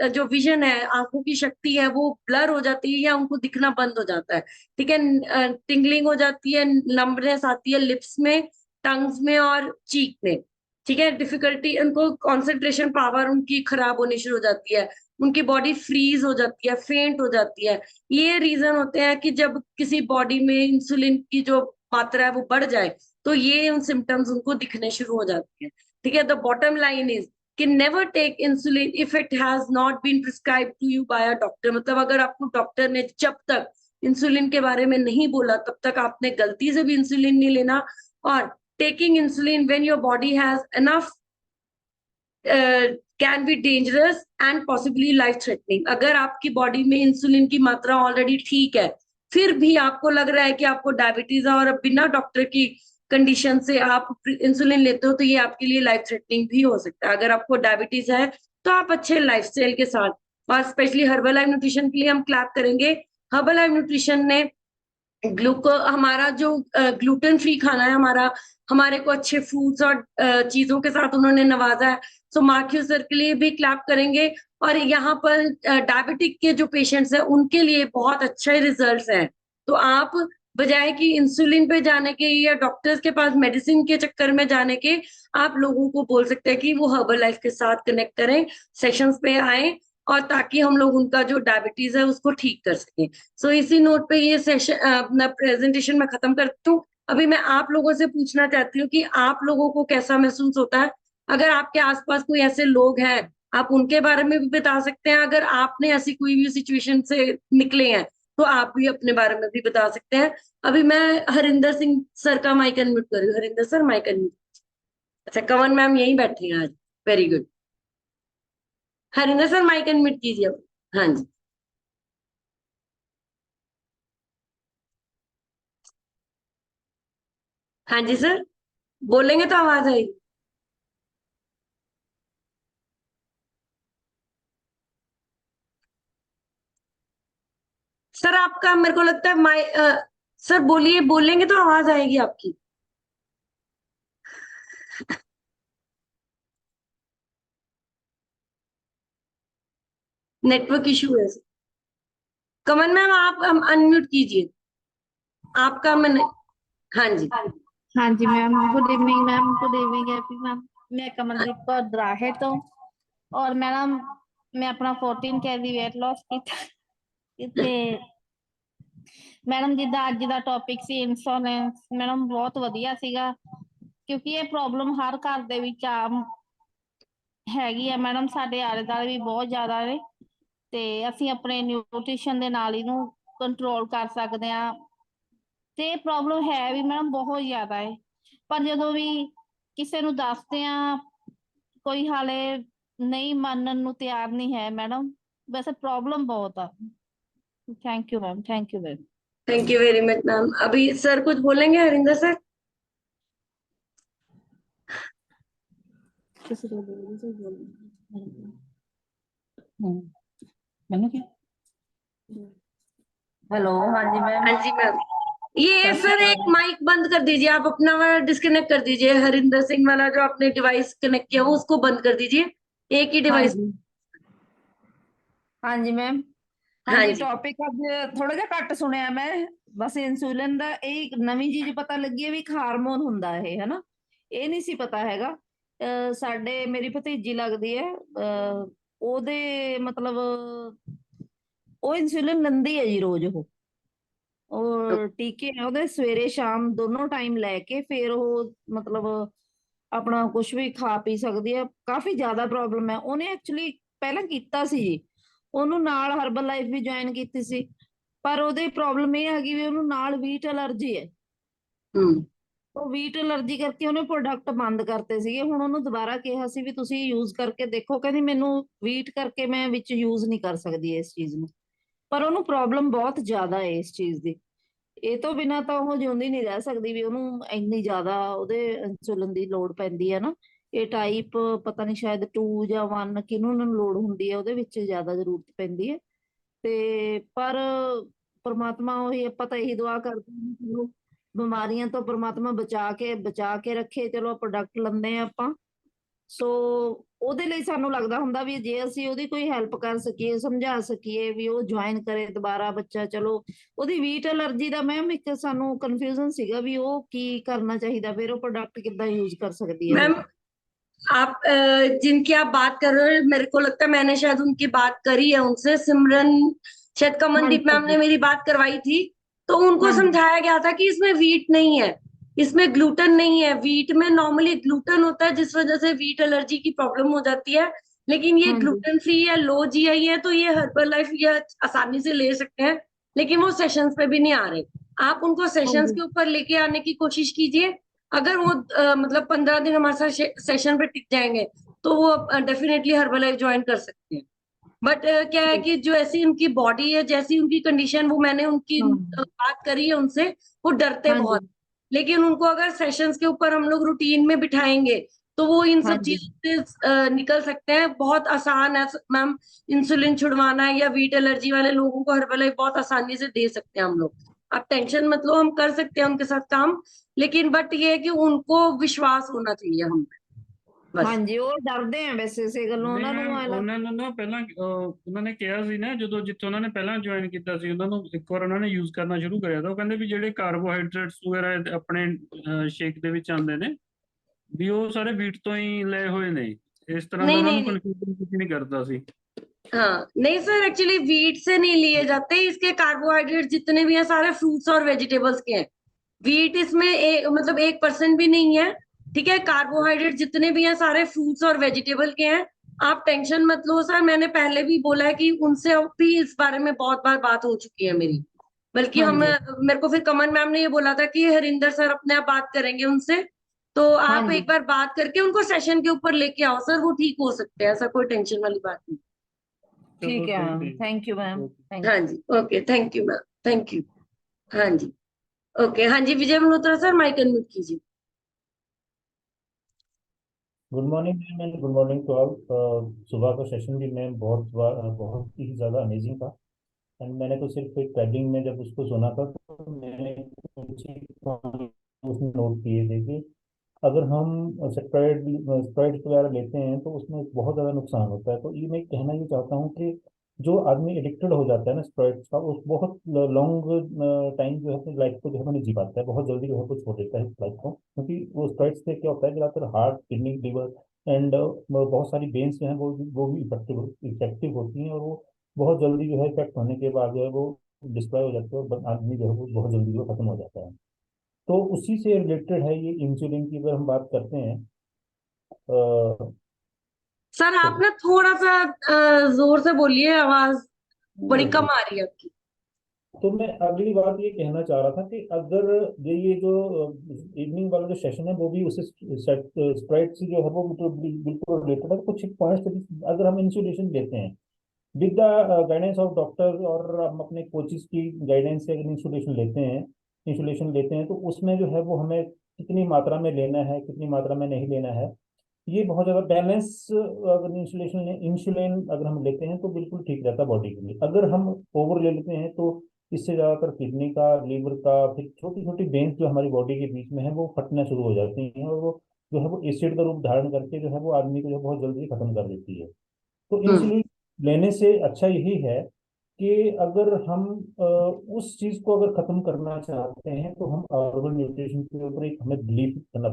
जो विजन है, आंखों की शक्ति है, वो ब्लर हो जाती है या उनको दिखना बंद हो जाता है। ठीक है। टिंगलिंग हो जाती है, नंबनेस आती है लिप्स में, टंग्स में और चीक में। ठीक है। डिफिकल्टी, उनको कंसंट्रेशन पावर उनकी खराब होनी शुरू हो जाती है, उनकी बॉडी फ्रीज हो जाती है, फेंट हो जाती है। ये रीजन होते हैं कि जब किसी बॉडी में इंसुलिन की जो मात्रा है वो बढ़ जाए, तो ये उन सिम्टम्स उनको दिखने शुरू हो जाते हैं। ठीक है। द बॉटम लाइन इज कि never take insulin if it has not been prescribe to you by a doctor. मतलब अगर आपको डॉक्टर ने जब तक इंसुलिन के बारे में नहीं बोला, तब तक आपने गलती से भी इंसुलिन नहीं लेना। और taking insulin when your body has enough can be dangerous and possibly life threatening. अगर आपकी बॉडी में इंसुलिन की मात्रा ऑलरेडी ठीक है, फिर भी आपको लग रहा है कि आपको डायबिटीज है, और बिना डॉक्टर की कंडीशन से आप इंसुलिन लेते हो, तो ये आपके लिए लाइफ थ्रेटनिंग भी हो सकता है। अगर आपको डायबिटीज है तो आप अच्छे लाइफस्टाइल के साथ, और स्पेशली हर्बल लाइफ न्यूट्रिशन के लिए हम क्लैप करेंगे। हर्बल लाइफ न्यूट्रिशन ने हमारा जो ग्लूटेन फ्री खाना है हमारा, हमारे को अच्छे फ्रूट्स और चीजों के साथ उन्होंने नवाजा है। सो मार्क्यू सर के लिए भी क्लैप करेंगे। और यहाँ पर डायबिटिक के जो पेशेंट्स हैं उनके लिए बहुत अच्छे रिजल्ट्स हैं। तो आप बजाय कि इंसुलिन पे जाने के या डॉक्टर्स के पास मेडिसिन के चक्कर में जाने के, आप लोगों को बोल सकते हैं कि वो हर्बल लाइफ के साथ कनेक्ट करें, सेशंस पे आए, और ताकि हम लोग उनका जो डायबिटीज है उसको ठीक कर सकें। सो इसी नोट पे ये सेशन, अपना प्रेजेंटेशन में खत्म करती हूँ। अभी मैं आप लोगों से पूछना चाहती हूँ कि आप लोगों को कैसा महसूस होता है। अगर आपके आसपास कोई ऐसे लोग हैं, आप उनके बारे में भी बता सकते हैं। अगर आपने ऐसी कोई भी सिचुएशन से निकले हैं, तो आप भी अपने बारे में भी बता सकते हैं। अभी मैं हरिंदर सिंह सर का माइक अनम्यूट कर रही हूँ। Harinder sir mike unmute. अच्छा, कंवन मैम यहीं बैठे हैं आज। Very good. Harinder sir mike unmute कीजिए अब। हाँ जी। हाँ जी सर, बोलेंगे तो आवाज आएगी। सर आपका मेरे को लगता है सर बोलिए, बोलेंगे तो आवाज आएगी आपकी। नेटवर्क इशू है। कमन मैम आप अनम्यूट कीजिए आपका। मैंने, हाँ जी। हाँ जी ma'am, good evening ma'am, good evening every ma'am. मैं कमलदीप कौर दराहे तो, और मैडम मैं अपना 14 kg weight loss किते ਮੈਡਮ ਜਿੱਦਾਂ ਅੱਜ ਦਾ ਟੌਪਿਕ ਸੀ ਇੰਸ਼ੋਰੈਂਸ, ਮੈਡਮ ਬਹੁਤ ਵਧੀਆ ਸੀਗਾ, ਕਿਉਂਕਿ ਇਹ ਪ੍ਰੋਬਲਮ ਹਰ ਘਰ ਦੇ ਵਿੱਚ ਆਮ ਹੈਗੀ ਆ ਮੈਡਮ। ਸਾਡੇ ਆਲੇ ਦੁਆਲੇ ਵੀ ਬਹੁਤ ਜ਼ਿਆਦਾ ਨੇ, ਤੇ ਅਸੀਂ ਆਪਣੇ ਨਿਊਟ੍ਰੀਸ਼ਨ ਦੇ ਨਾਲ ਇਹਨੂੰ ਕੰਟਰੋਲ ਕਰ ਸਕਦੇ ਆ। ਤੇ ਇਹ ਪ੍ਰੋਬਲਮ ਹੈ ਵੀ ਮੈਡਮ ਬਹੁਤ ਜ਼ਿਆਦਾ ਹੈ, ਪਰ ਜਦੋਂ ਵੀ ਕਿਸੇ ਨੂੰ ਦੱਸਦੇ ਆ, ਕੋਈ ਹਾਲੇ ਨਹੀਂ ਮੰਨਣ ਨੂੰ ਤਿਆਰ ਨਹੀਂ ਹੈ ਮੈਡਮ। ਵੈਸੇ ਪ੍ਰੋਬਲਮ बहुत ਆ। Thank you ma'am, thank you ma'am. Thank you very much ma'am. अभी सर कुछ बोलेंगे हरिंदर सर? मैंने क्या, हेलो, हाँ जी मैम। हाँ जी मैम। ये सत सर श्री एक अकाल। माइक बंद कर दीजिए, आप अपना वाला डिस्कनेक्ट कर दीजिए। हरिंदर सिंह वाला जो आपने डिवाइस कनेक्ट किया वो उसको बंद कर दीजिए, एक ही हाँ डिवाइस। जी, हाँ जी मैम। हाँ हाँ जी, जी। टॉपिक अब थोड़ा ਜਿਹਾ ਘੱਟ ਸੁਣਿਆ ਮੈਂ। ਬਸ ਇਨਸੂਲਿਨ ਦਾ ਇਹ ਇੱਕ ਨਵੀਂ ਚੀਜ਼ ਪਤਾ ਲੱਗੀ ਹੈ ਵੀ ਇੱਕ ਹਾਰਮੋਨ ਹੁੰਦਾ ਇਹ, ਹਨਾ। ਇਹ ਨਹੀਂ ਸੀ ਪਤਾ ਹੈਗਾ। ਸਾਡੇ ਮੇਰੀ ਭਤੀਜੀ ਲੱਗਦੀ ਹੈ, ਉਹਦੇ ਮਤਲਬ ਉਹ ਇਨਸੂਲਿਨ ਲੈਂਦੀ ਹੈ ਜੀ ਰੋਜ਼। ਉਹ ਟੀਕੇ ਨੇ ਉਹਦੇ ਸਵੇਰੇ ਸ਼ਾਮ ਦੋਨੋਂ ਟਾਈਮ ਲੈ ਕੇ ਫਿਰ ਉਹ ਮਤਲਬ ਆਪਣਾ ਕੁਝ ਵੀ ਖਾ ਪੀ ਸਕਦੀ ਹੈ। ਕਾਫੀ ਜ਼ਿਆਦਾ ਪ੍ਰੋਬਲਮ ਹੈ। ਉਹਨੇ ਐਕਚੁਅਲੀ ਪਹਿਲਾਂ ਕੀਤਾ ਸੀ ਜੀ, ਉਹਨੂੰ ਨਾਲ ਹਰਬਲ ਲਾਈਫ ਵੀ ਜੁਆਇਨ ਕੀਤੀ ਸੀ, ਪਰ ਉਹਦੀ ਪ੍ਰੋਬਲਮ ਇਹ ਹੈਗੀ ਵੀ ਉਹਨੂੰ ਨਾਲ ਵੀਟ ਅਲਰਜੀ ਹੈ। हम्म। ਉਹ ਵੀਟ ਅਲਰਜੀ ਕਰਕੇ ਉਹਨੇ ਪ੍ਰੋਡਕਟ ਬੰਦ ਕਰਤੇ ਸੀਗੇ। ਹੁਣ ਉਹਨੂੰ ਦੁਬਾਰਾ ਕਿਹਾ ਸੀ ਵੀ ਤੁਸੀਂ ਯੂਜ਼ ਕਰਕੇ ਦੇਖੋ, ਕਹਿੰਦੀ ਮੈਨੂੰ ਵੀਟ ਕਰਕੇ ਮੈਂ ਵਿੱਚ ਯੂਜ਼ ਨਹੀਂ ਕਰ ਸਕਦੀ ਇਸ ਚੀਜ਼ ਨੂੰ। ਪਰ ਉਹਨੂੰ ਪ੍ਰੋਬਲਮ ਬਹੁਤ ਜ਼ਿਆਦਾ ਹੈ ਇਸ ਚੀਜ਼ ਦੀ। ਇਹ ਤੋਂ ਬਿਨਾਂ ਤਾਂ ਉਹ ਜਿਉਂਦੀ ਨਹੀਂ ਰਹਿ ਸਕਦੀ, ਵੀ ਉਹਨੂੰ ਇੰਨੀ ਜ਼ਿਆਦਾ ਉਹਦੇ ਇੰਸੂਲਿਨ ਦੀ ਲੋੜ ਪੈਂਦੀ ਹੈ ਨਾ। ਇਹ ਟਾਈਪ ਪਤਾ ਨਹੀਂ ਸ਼ਾਇਦ 2 ਜਾਂ 1 ਕਿਹਨੂੰ ਨੂੰ ਲੋੜ ਹੁੰਦੀ ਹੈ, ਉਹਦੇ ਵਿੱਚ ਜ਼ਿਆਦਾ ਜ਼ਰੂਰਤ ਪੈਂਦੀ ਹੈ। ਤੇ ਪਰ ਪ੍ਰਮਾਤਮਾ ਉਹੀ, ਆਪਾਂ ਤਾਂ ਇਹੀ ਦੁਆ ਕਰਦੇ ਹਾਂ ਕਿ ਚਲੋ ਬਿਮਾਰੀਆਂ ਤੋਂ ਪ੍ਰਮਾਤਮਾ ਬਚਾ ਕੇ ਰੱਖੇ। ਚਲੋ ਪ੍ਰੋਡਕਟ ਲੈਂਦੇ ਆ ਆਪਾਂ, ਸੋ ਉਹਦੇ ਲਈ ਸਾਨੂੰ ਲੱਗਦਾ ਹੁੰਦਾ ਵੀ ਜੇ ਅਸੀਂ ਉਹਦੀ ਕੋਈ ਹੈਲਪ ਕਰ ਸਕੀਏ, ਸਮਝਾ ਸਕੀਏ ਵੀ ਉਹ ਜੁਆਇਨ ਕਰੇ ਦੁਬਾਰਾ ਬੱਚਾ। ਚਲੋ ਉਹਦੀ ਵੀਟ ਅਲਰਜੀ ਦਾ ਮੈਮ ਇੱਕ ਸਾਨੂੰ ਕਨਫਿਊਜ਼ਨ ਸੀਗਾ ਵੀ ਉਹ ਕੀ करना ਚਾਹੀਦਾ, ਫਿਰ ਉਹ प्रोडक्ट ਕਿੱਦਾਂ यूज कर सकती है मैम, वो। आप जिनकी आप बात कर रहे हो, मेरे को लगता है मैंने शायद उनकी बात करी है उनसे, सिमरन, शायद हाँ कमलदीप मैम ने जी, मेरी बात करवाई थी। तो उनको हाँ जी, समझाया गया था कि इसमें वीट नहीं है, इसमें ग्लूटन नहीं है। वीट में नॉर्मली ग्लूटन होता है, जिस वजह से वीट एलर्जी की प्रॉब्लम हो जाती है। लेकिन ये हाँ जी, ग्लूटेन फ्री या लो जीआई है, तो ये हर्बल लाइफ ये आसानी से ले सकते हैं। लेकिन वो सेशंस पे भी नहीं आ रहे। आप उनको हाँ सेशंस जी, के ऊपर लेके आने की कोशिश कीजिए। अगर वो मतलब 15 दिन हमारे साथ सेशन पे टिक जाएंगे, तो वो डेफिनेटली हर्बलाइफ ज्वाइन कर सकते हैं। बट क्या है ठीक, कि जो ऐसी उनकी बॉडी है, जैसी उनकी कंडीशन, वो मैंने उनकी हाँ, बात करी है उनसे, वो डरते हाँ बहुत। जी, लेकिन उनको अगर सेशंस के ऊपर हम लोग रूटीन में बिठाएंगे, तो वो इन हाँ सब जी, चीजों से निकल सकते हैं। बहुत आसान है मैम, इंसुलिन छुड़वाना है या वीट एलर्जी वाले लोगों को हर्बलाइफ बहुत आसानी से दे सकते हैं हम लोग। आप टेंशन मत लो, हम कर सकते हैं उनके साथ काम। लेकिन बट ये है कि उनको विश्वास होना चाहिए हम पे, हाँ बस। जी। ਉਹ ਡਰਦੇ ਆ ਵੈਸੇ ਇਸੇ ਗੱਲੋਂ, ਨਹੀਂ ਉਹਨਾਂ ਨੂੰ ਮੈਮ, ਐਂ ਉਹਨਾਂ ਨੂੰ ਨਾ ਪਹਿਲਾਂ ਉਹਨਾਂ ਨੇ ਕਿਹਾ ਸੀ ਨਾ, ਜਦੋਂ ਜਿੱਥੇ ਉਹਨਾਂ ਨੇ ਪਹਿਲਾਂ ਜੁਆਇਨ ਕੀਤਾ ਸੀ, ਉਹਨਾਂ ਨੂੰ ਇੱਕ ਵਾਰ ਉਹਨਾਂ ਨੇ ਯੂਜ਼ ਕਰਨਾ ਸ਼ੁਰੂ ਕਰਿਆ ਤਾਂ ਉਹ ਕਹਿੰਦੇ ਵੀ ਜਿਹੜੇ ਕਾਰਬੋਹਾਈਡਰੇਟਸ ਵਗੈਰਾ ਆਪਣੇ ਸ਼ੇਕ ਦੇ ਵਿੱਚ ਆਉਂਦੇ ਨੇ, ਵੀ ਉਹ ਸਾਰੇ ਵੀਟ ਤੋਂ ਹੀ ਲਏ ਹੋਏ ਨੇ। ਇਸ ਤਰ੍ਹਾਂ ਦਾ नहीं ਉਹਨਾਂ नहीं ਨੂੰ नहीं, ਕਨਫਿਊਜ਼ਨ ਕੁਝ नहीं करता ਸੀ। हाँ नहीं सर, एक्चुअली वीट से नहीं लिए जाते। इसके कार्बोहाइड्रेट जितने भी हैं सारे फ्रूट्स और वेजिटेबल्स के हैं। वीट इसमें मतलब 1% भी नहीं है। ठीक है, कार्बोहाइड्रेट जितने भी हैं सारे फ्रूट्स और वेजिटेबल के हैं। आप टेंशन मत लो सर, मैंने पहले भी बोला है कि उनसे भी इस बारे में बहुत बार बात हो चुकी है मेरी। बल्कि हाँ हम जी, मेरे को फिर कमल मैम ने ये बोला था कि हरिंदर सर अपने आप बात करेंगे उनसे। तो हाँ आप जी। एक बार बात करके उनको सेशन के ऊपर लेके आओ सर, वो ठीक हो सकते हैं, ऐसा कोई टेंशन वाली बात नहीं। चलो ठीक है ठीक मैम, है। Thank you ma'am, okay. Thank हाँ यू। जी, okay, thank you ma'am, thank you. हाँ जी, ओके, हाँ जी, Vijay Malhotra sir, mike unmute कीजिए। Good morning ma'am and good morning to all. सुबह का सेशन भी मैम बहुत ही ज़्यादा अमेजिंग था। एंड मैंने तो सिर्फ एक पैडिंग में जब उसको सुना था तो मैंने कुछ उसमें नोट किए थे कि अगर हम स्टेरॉइड वगैरह लेते हैं तो उसमें बहुत ज़्यादा नुकसान होता है। तो ये मैं कहना ये चाहता हूँ कि जो आदमी एडिक्टेड हो जाता है ना स्टेरॉइड्स का, उस बहुत लॉन्ग टाइम जो है अपनी लाइफ को जो है वो नहीं जी पाता है, बहुत जल्दी जो है वो छोड़ देता है लाइफ को। क्योंकि वो स्टेरॉइड्स से क्या होता है कि ज़्यादातर हार्ट, किडनी, लिवर एंड बहुत सारी वेन्स जो हैं वो भी इफेक्टिव होती हैं, और वो बहुत जल्दी जो है इफेक्ट होने के बाद जो है वो डिस्ट्रॉय हो जाते हैं, और आदमी जो है वो बहुत जल्दी जो खत्म हो जाता है। तो उसी से रिलेटेड है ये इंसुलिन की, अगर हम बात करते हैं सर आप तो ना थोड़ा सा जोर से बोलिए, आवाज बड़ी कम आ रही है आपकी। तो मैं अगली बात ये कहना चाह रहा था कि अगर ये जो इवनिंग वाला जो सेशन है वो भी उसे स्प्राइट से जो है वो बिल्कुल रिलेटेड है। कुछ पॉइंट्स अगर हम इंसुलेशन लेते हैं with the guidance of doctor, और हम अपने कोचिज की गाइडेंस से अगर इंसुलेशन लेते हैं तो उसमें जो है वो हमें कितनी मात्रा में लेना है, कितनी मात्रा में नहीं लेना है, ये बहुत ज़्यादा बैलेंस। अगर इंसुलिन अगर हम लेते हैं तो बिल्कुल ठीक रहता है बॉडी के लिए। अगर हम ओवर ले लेते हैं तो इससे ज़्यादातर किडनी का, लीवर का, फिर छोटी छोटी वेन्स जो हमारी बॉडी के बीच में है वो फटना शुरू हो जाती हैं, और वो जो है वो एसिड का रूप धारण करके जो है वो आदमी को जो है बहुत जल्दी खत्म कर देती है। तो हम्म। इंसुलिन लेने से अच्छा यही है कि अगर हम उस चीज को अगर खत्म करना चाहते हैं तो हम हर्बल न्यूट्रिशन के ऊपर एक हमें बिलीव करना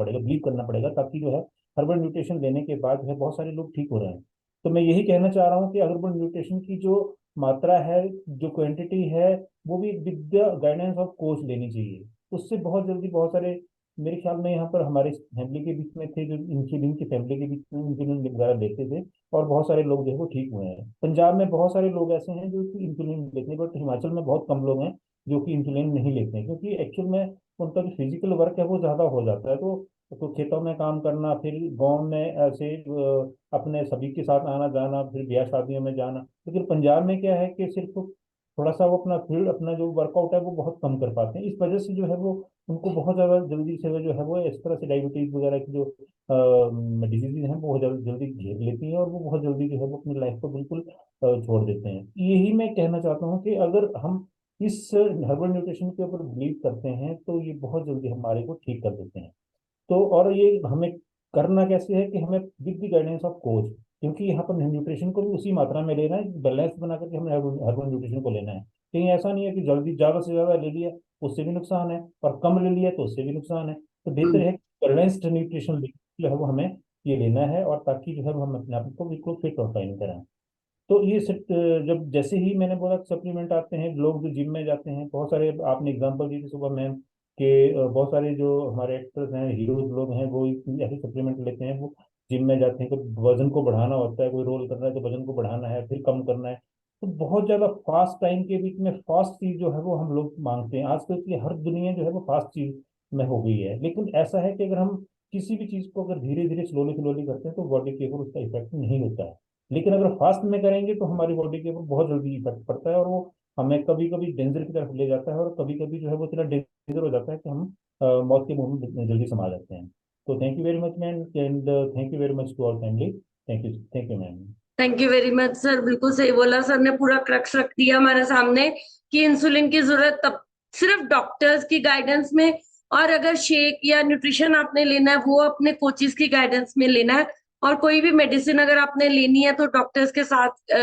पड़ेगा, ताकि जो है हर्बल न्यूट्रिशन लेने के बाद जो है बहुत सारे लोग ठीक हो रहे हैं। तो मैं यही कहना चाह रहा हूँ कि हर्बल न्यूट्रिशन की जो मात्रा है, जो क्वांटिटी है, वो भी with the guidance of coach लेनी चाहिए। उससे बहुत जल्दी बहुत सारे, मेरे ख्याल में यहाँ पर हमारे फैमिली के बीच में थे जो इंसुलिन की फैमिली के बीच में इंसुलिन वगैरह लेते थे, और बहुत सारे लोग जो है वो ठीक हुए हैं। पंजाब में बहुत सारे लोग ऐसे हैं जो कि इंसुलिन लेते हैं, बट हिमाचल में बहुत कम लोग हैं जो कि इंसुलिन नहीं लेते हैं, क्योंकि एक्चुअल में उनका जो फिजिकल वर्क है वो ज़्यादा हो जाता है। तो खेतों में काम करना, फिर गांव में ऐसे अपने सभी के साथ आना जाना, फिर ब्याह शादियों में जाना। लेकिन पंजाब में क्या है कि सिर्फ थोड़ा सा वो अपना फील्ड, अपना जो वर्कआउट है वो बहुत कम कर पाते हैं। इस वजह से जो है वो उनको बहुत ज़्यादा जल्दी से वो जो है वो इस तरह से डायबिटीज वगैरह की जो डिजीज हैं वो बहुत जल्दी घेर लेती हैं, और वो बहुत जल्दी जो है वो अपनी लाइफ को बिल्कुल छोड़ देते हैं। यही मैं कहना चाहता हूँ कि अगर हम इस हर्बल न्यूट्रिशन के ऊपर बिलीव करते हैं तो ये बहुत जल्दी हमारे को ठीक कर देते हैं। तो और ये हमें करना कैसे है कि हमें with the guidance of coach, क्योंकि यहाँ पर न्यूट्रिशन को भी उसी मात्रा में लेना है, बैलेंस बना करके हमें हर्बल न्यूट्रिशन को लेना है। कहीं ऐसा नहीं है कि जल्दी ज़्यादा से ज़्यादा ले लिया उससे भी नुकसान है, और कम ले लिया तो उससे भी नुकसान है। तो बेहतर है बैलेंस्ड न्यूट्रिशन जो है वो हमें ये लेना है, और ताकि जो है वो हम अपने आप को बिल्कुल फिट और फाइन करें। तो ये सब जब जैसे ही मैंने बोला सप्लीमेंट आते हैं, लोग जो जिम में जाते हैं, बहुत सारे आपने एग्जांपल दी थी सुबह मैम के, बहुत सारे जो हमारे एक्टर्स हैं, हीरोज लोग हैं, वो ऐसे सप्लीमेंट लेते हैं। वो जिम में जाते हैं, कोई वजन को बढ़ाना होता है, कोई रोल करना है तो वजन को बढ़ाना है, फिर कम करना है। तो बहुत ज्यादा फास्ट टाइम के बीच में फास्ट चीज जो है वो हम लोग मांगते हैं। आजकल की हर दुनिया जो है वो फास्ट चीज में हो गई है। लेकिन ऐसा है कि अगर हम किसी भी चीज को अगर धीरे धीरे स्लोली स्लोली करते हैं तो बॉडी के ऊपर उसका इफेक्ट नहीं होता है। लेकिन अगर फास्ट में करेंगे तो हमारी बॉडी के ऊपर बहुत जल्दी इफेक्ट पड़ता है, और वो हमें कभी कभी डेंजर की तरफ ले जाता है, और कभी कभी जो है वो इतना डेंजर हो जाता है कि हम मौत के मुंह में जल्दी समा जाते हैं। तो thank you very much ma'am, and thank you very much to our family. Thank you ma'am. Thank you very much sir, बिल्कुल सही बोला सर ने, पूरा क्रक्स रख दिया हमारे सामने कि इंसुलिन की जरूरत तब सिर्फ डॉक्टर्स की गाइडेंस में, और अगर शेक या न्यूट्रिशन आपने लेना है वो अपने कोचिज की गाइडेंस में लेना है, और कोई भी मेडिसिन अगर आपने लेनी है तो डॉक्टर्स के साथ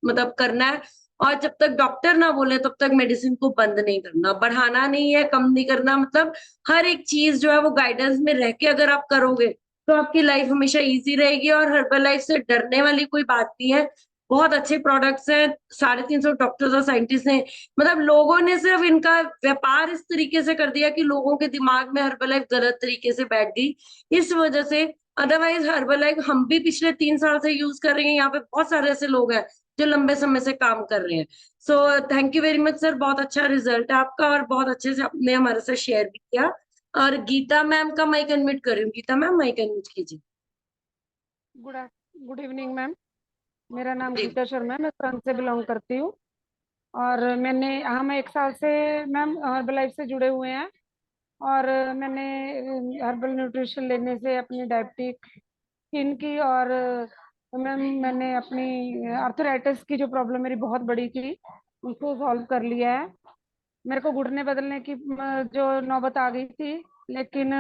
मतलब करना है। और जब तक डॉक्टर ना बोले तब तक मेडिसिन को बंद नहीं करना, बढ़ाना नहीं है, कम नहीं करना, मतलब हर एक चीज जो है वो गाइडेंस में रह के अगर आप करोगे तो आपकी लाइफ हमेशा इजी रहेगी। और हर्बल लाइफ से डरने वाली कोई बात नहीं है, बहुत अच्छे प्रोडक्ट्स हैं, 350 डॉक्टर्स और साइंटिस्ट हैं। मतलब लोगों ने सिर्फ इनका व्यापार इस तरीके से कर दिया कि लोगों के दिमाग में हर्बल लाइफ गलत तरीके से बैठ गई, इस वजह से। अदरवाइज हर्बल लाइफ हम भी पिछले 3 साल से यूज कर रहे हैं, यहाँ पे बहुत सारे ऐसे लोग हैं जो लंबे समय से काम कर रहे हैं। सो thank you very much sir, बहुत अच्छा रिजल्ट है आपका, और बहुत अच्छे से आपने हमारे साथ शेयर भी किया। और गीता मैम का माइक अनम्यूट कर रही हूँ, गीता मैम माइक अनम्यूट कीजिए। गुड गुड इवनिंग मैम, मेरा नाम जी। गीता शर्मा है, मैं सरन से बिलोंग करती हूँ। और हम 1 साल से मैम हर्बल लाइफ से जुड़े हुए हैं। और मैंने हर्बल न्यूट्रिशन लेने से अपनी डायबिटिक स्किन की, और मैम मैंने अपनी आर्थराइटिस की जो प्रॉब्लम मेरी बहुत बड़ी थी उसको सॉल्व कर लिया है। मेरे को घुटने बदलने की जो नौबत आ गई थी, लेकिन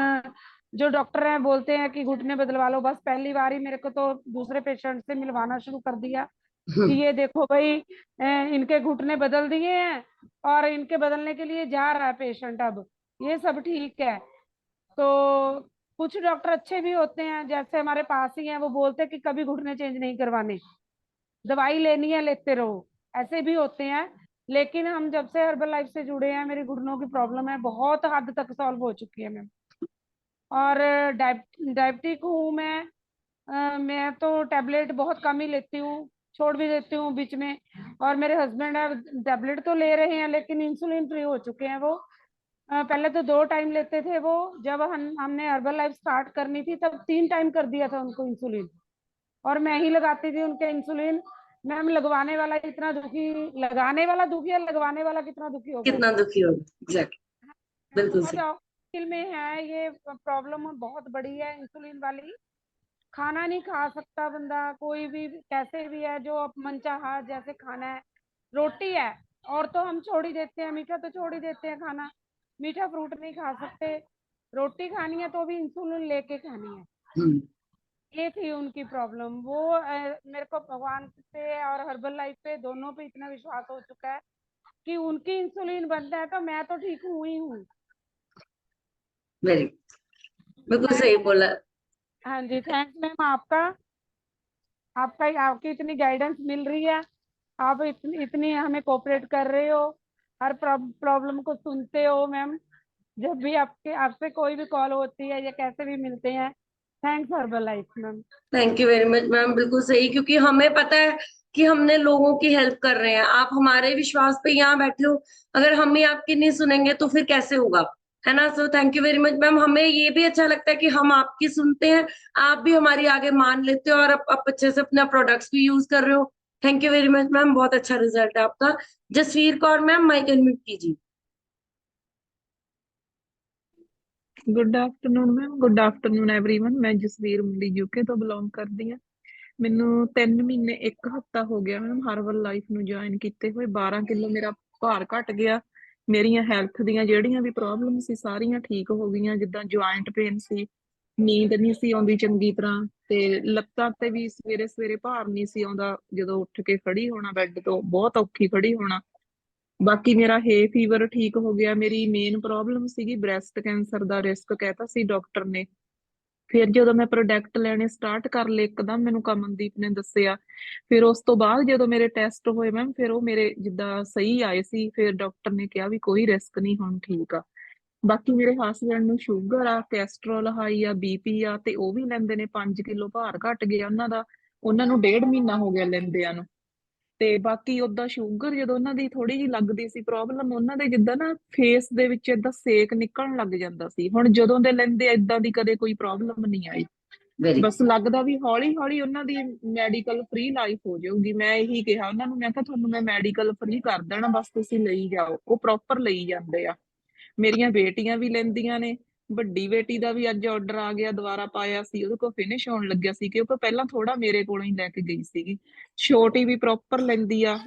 जो डॉक्टर हैं बोलते हैं कि घुटने बदलवा लो। बस पहली बार ही मेरे को तो दूसरे पेशेंट से मिलवाना शुरू कर दिया कि ये देखो भाई, इनके घुटने बदल दिए हैं और इनके बदलने के लिए जा रहा है पेशेंट, अब ये सब ठीक है। तो कुछ डॉक्टर अच्छे भी होते हैं, जैसे हमारे पास ही हैं, वो बोलते हैं कि कभी घुटने चेंज नहीं करवाने, दवाई लेनी है लेते रहो, ऐसे भी होते हैं। लेकिन हम जब से हर्बल लाइफ से जुड़े हैं, मेरी घुटनों की प्रॉब्लम है बहुत हद तक सॉल्व हो चुकी है मैम। और डायबिटिक हूँ मैं। मैं तो टैबलेट बहुत कम ही लेती हूँ, छोड़ भी देती हूँ बीच में। और मेरे हस्बैंड है, टैबलेट तो ले रहे हैं लेकिन इंसुलिन फ्री हो चुके हैं वो। पहले तो 2 टाइम लेते थे वो, जब हमने हर्बल लाइफ स्टार्ट करनी थी तब 3 टाइम कर दिया था उनको इंसुलिन, और मैं ही लगाती थी उनके इंसुलिन। मैम लगवाने वाला इतना दुखी, लगाने वाला दुखी है, लगवाने वाला कितना दुखी होगा। कितना दुखी होगा, एग्जैक्टली, बिल्कुल और सही। मुश्किल में है, ये प्रॉब्लम बहुत बड़ी है इंसुलिन वाली। खाना नहीं खा सकता बंदा, कोई भी कैसे भी है, जो मनचाहा जैसे खाना है। रोटी है और तो हम छोड़ ही देते हैं, मीठा तो छोड़ ही देते हैं खाना, मीठा फ्रूट नहीं खा सकते। रोटी खानी है तो भी इंसुलिन लेके खानी है। ये थी उनकी प्रॉब्लम। वो मेरे को भगवान पे और हर्बल लाइफ पे दोनों पे इतना विश्वास हो चुका है कि उनकी इंसुलिन बनता है तो मैं तो ठीक हूँ ही हूँ। वेरी, बिल्कुल सही बोला। हाँ जी, थैंक्स मैम आपका, आपकी इतनी गाइडेंस मिल रही है, आप इतनी हमें कोऑपरेट कर रहे हो, हर प्रॉब्लम को सुनते हो मैम, जब भी आपसे कोई भी कॉल होती है या कैसे भी मिलते हैं। Thanks herbal life ma'am. Thank you very much ma'am, बिल्कुल सही, क्योंकि हमें पता है कि हमने लोगों की हेल्प कर रहे हैं। आप हमारे विश्वास पे यहाँ बैठे हो, अगर हम ही आपकी नहीं सुनेंगे तो फिर कैसे होगा। है ना। सो thank you very much ma'am, हमें ये भी अच्छा लगता है कि हम आपकी सुनते हैं, आप भी हमारी आगे मान लेते हो और आप अच्छे से अपना प्रोडक्ट्स भी यूज कर रहे हो। Thank you very much ma'am, बहुत अच्छा रिजल्ट है आपका। Jasveer Kaur ma'am, mike unmute कीजिए। Good afternoon ma'am, good afternoon everyone. ਮੈਂ ਜਸਵੀਰ ਮੁੰਡੀ ਯੂਕੇ ਤੋਂ ਬਿਲੋਂਗ ਕਰਦੀ ਹਾਂ। ਮੈਨੂੰ 3 ਮਹੀਨੇ 1 ਹਫਤਾ ਹੋ ਗਿਆ ਮੈਮ ਹਰਬਲ ਲਾਈਫ ਨੂੰ ਜੁਆਇਨ ਕੀਤੇ ਹੋਏ। 12 ਕਿਲੋ ਮੇਰਾ ਭਾਰ ਘਟ ਗਿਆ। ਮੇਰੀਆਂ ਹੈਲਥ ਦੀਆਂ ਜਿਹੜੀਆਂ ਵੀ ਪ੍ਰੋਬਲਮ ਸੀ ਸਾਰੀਆਂ ਠੀਕ ਹੋ ਗਈਆਂ। ਜਿੱਦਾਂ ਜੁਆਇੰਟ ਪੇਨ ਸੀ, ਨੀਂਦ ਨਹੀਂ ਸੀ ਆਉਂਦੀ ਚੰਗੀ ਤਰ੍ਹਾਂ, ਤੇ ਲੱਤਾਂ ਤੇ ਵੀ ਸਵੇਰੇ ਸਵੇਰੇ ਭਾਰ ਨਹੀਂ ਸੀ ਆਉਂਦਾ। ਜਦੋਂ ਉੱਠ ਕੇ ਖੜੀ ਹੋਣਾ ਬੈੱਡ ਤੋਂ, ਬਹੁਤ ਔਖੀ ਖੜੀ ਹੋਣਾ। ਬਾਕੀ ਮੇਰਾ ਹੈ ਫੀਵਰ ਠੀਕ ਹੋ ਗਿਆ। ਮੇਰੀ ਮੇਨ ਪ੍ਰੋਬਲਮ ਸੀਗੀ ਬ੍ਰੈਸਟ ਕੈਂਸਰ ਦਾ ਰਿਸਕ ਕਹਿਤਾ ਸੀ ਡਾਕਟਰ ਨੇ। ਫਿਰ ਜਦੋਂ ਮੈਂ ਪ੍ਰੋਡਕਟ ਲੈਣੇ ਸਟਾਰਟ ਕਰ ਲਏ ਇੱਕਦਮ, ਮੈਨੂੰ ਕਮਨਦੀਪ ਨੇ ਦੱਸਿਆ। ਫਿਰ ਉਸ ਤੋਂ ਬਾਅਦ ਜਦੋਂ ਮੇਰੇ ਟੈਸਟ ਹੋਏ ਮੈਮ, ਫਿਰ ਉਹ ਮੇਰੇ ਜਿੱਦਾਂ ਸਹੀ ਆਏ ਸੀ। ਫਿਰ ਡਾਕਟਰ ਨੇ ਕਿਹਾ ਵੀ ਕੋਈ ਰਿਸਕ ਨਹੀਂ, ਹੁਣ ਠੀਕ ਆ। ਬਾਕੀ ਮੇਰੇ ਹਸਬੈਂਡ ਨੂੰ ਸ਼ੂਗਰ ਆ, ਕੈਸਟਰੋਲ ਹਾਈ ਆ, ਬੀਪੀ ਆ, ਤੇ ਉਹ ਵੀ ਲੈਂਦੇ ਨੇ। 5 ਕਿਲੋ ਭਾਰ ਘਟ ਗਿਆ ਉਹਨਾਂ ਦਾ। ਉਹਨਾਂ ਨੂੰ 1.5 ਮਹੀਨਾ ਹੋ ਗਿਆ ਲੈਂਦਿਆਂ ਨੂੰ। ਤੇ ਬਾਕੀ ਓਦਾਂ ਸ਼ੂਗਰ ਜਦੋਂ ਉਹਨਾਂ ਦੀ ਥੋੜੀ ਜਿਹੀ ਲੱਗਦੀ ਸੀ ਪ੍ਰੋਬਲਮ, ਉਹਨਾਂ ਦੇ ਜਿੱਦਾਂ ਨਾ ਫੇਸ ਦੇ ਵਿੱਚ ਏਦਾਂ ਸੇਕ ਨਿਕਲਣ ਲੱਗ ਜਾਂਦਾ ਸੀ। ਹੁਣ ਜਦੋਂ ਦੇ ਲੈਂਦੇ ਏਦਾਂ ਦੀ ਕਦੇ ਕੋਈ ਪ੍ਰੋਬਲਮ ਨਹੀਂ ਆਈ। वेरी ਬਸ ਲੱਗਦਾ ਵੀ ਹੌਲੀ ਹੌਲੀ ਉਹਨਾਂ ਦੀ ਮੈਡੀਕਲ ਫ੍ਰੀ ਲਾਈਫ ਹੋ ਜਾਊਗੀ। ਮੈਂ ਇਹੀ ਕਿਹਾ ਉਹਨਾਂ ਨੂੰ, ਮੈਂ ਕਿਹਾ ਤੁਹਾਨੂੰ ਮੈਂ ਮੈਡੀਕਲ ਫ੍ਰੀ ਕਰ ਦੇਣਾ, ਬਸ ਤੁਸੀਂ ਲਈ ਜਾਓ। ਉਹ ਪ੍ਰੋਪਰ ਲਈ ਜਾਂਦੇ ਆ। ਮੇਰੀਆਂ ਬੇਟੀਆਂ ਵੀ ਲੈਂਦੀਆਂ ਨੇ। ਵੱਡੀ ਬੇਟੀ ਦਾ ਵੀ ਅੱਜ ਆਰਡਰ ਆ ਗਿਆ, ਦੁਬਾਰਾ ਪਾਇਆ ਸੀ, ਉਹਦੇ ਕੋਲ ਫਿਨਿਸ਼ ਹੋਣ ਲੱਗਿਆ ਸੀ ਕਿਉਂਕਿ ਪਹਿਲਾਂ ਥੋੜਾ ਮੇਰੇ ਕੋਲੋਂ ਹੀ ਲੈ ਕੇ ਗਈ ਸੀਗੀ। ਛੋਟੀ ਵੀ ਪ੍ਰੋਪਰ ਲੈਂਦੀ ਆ।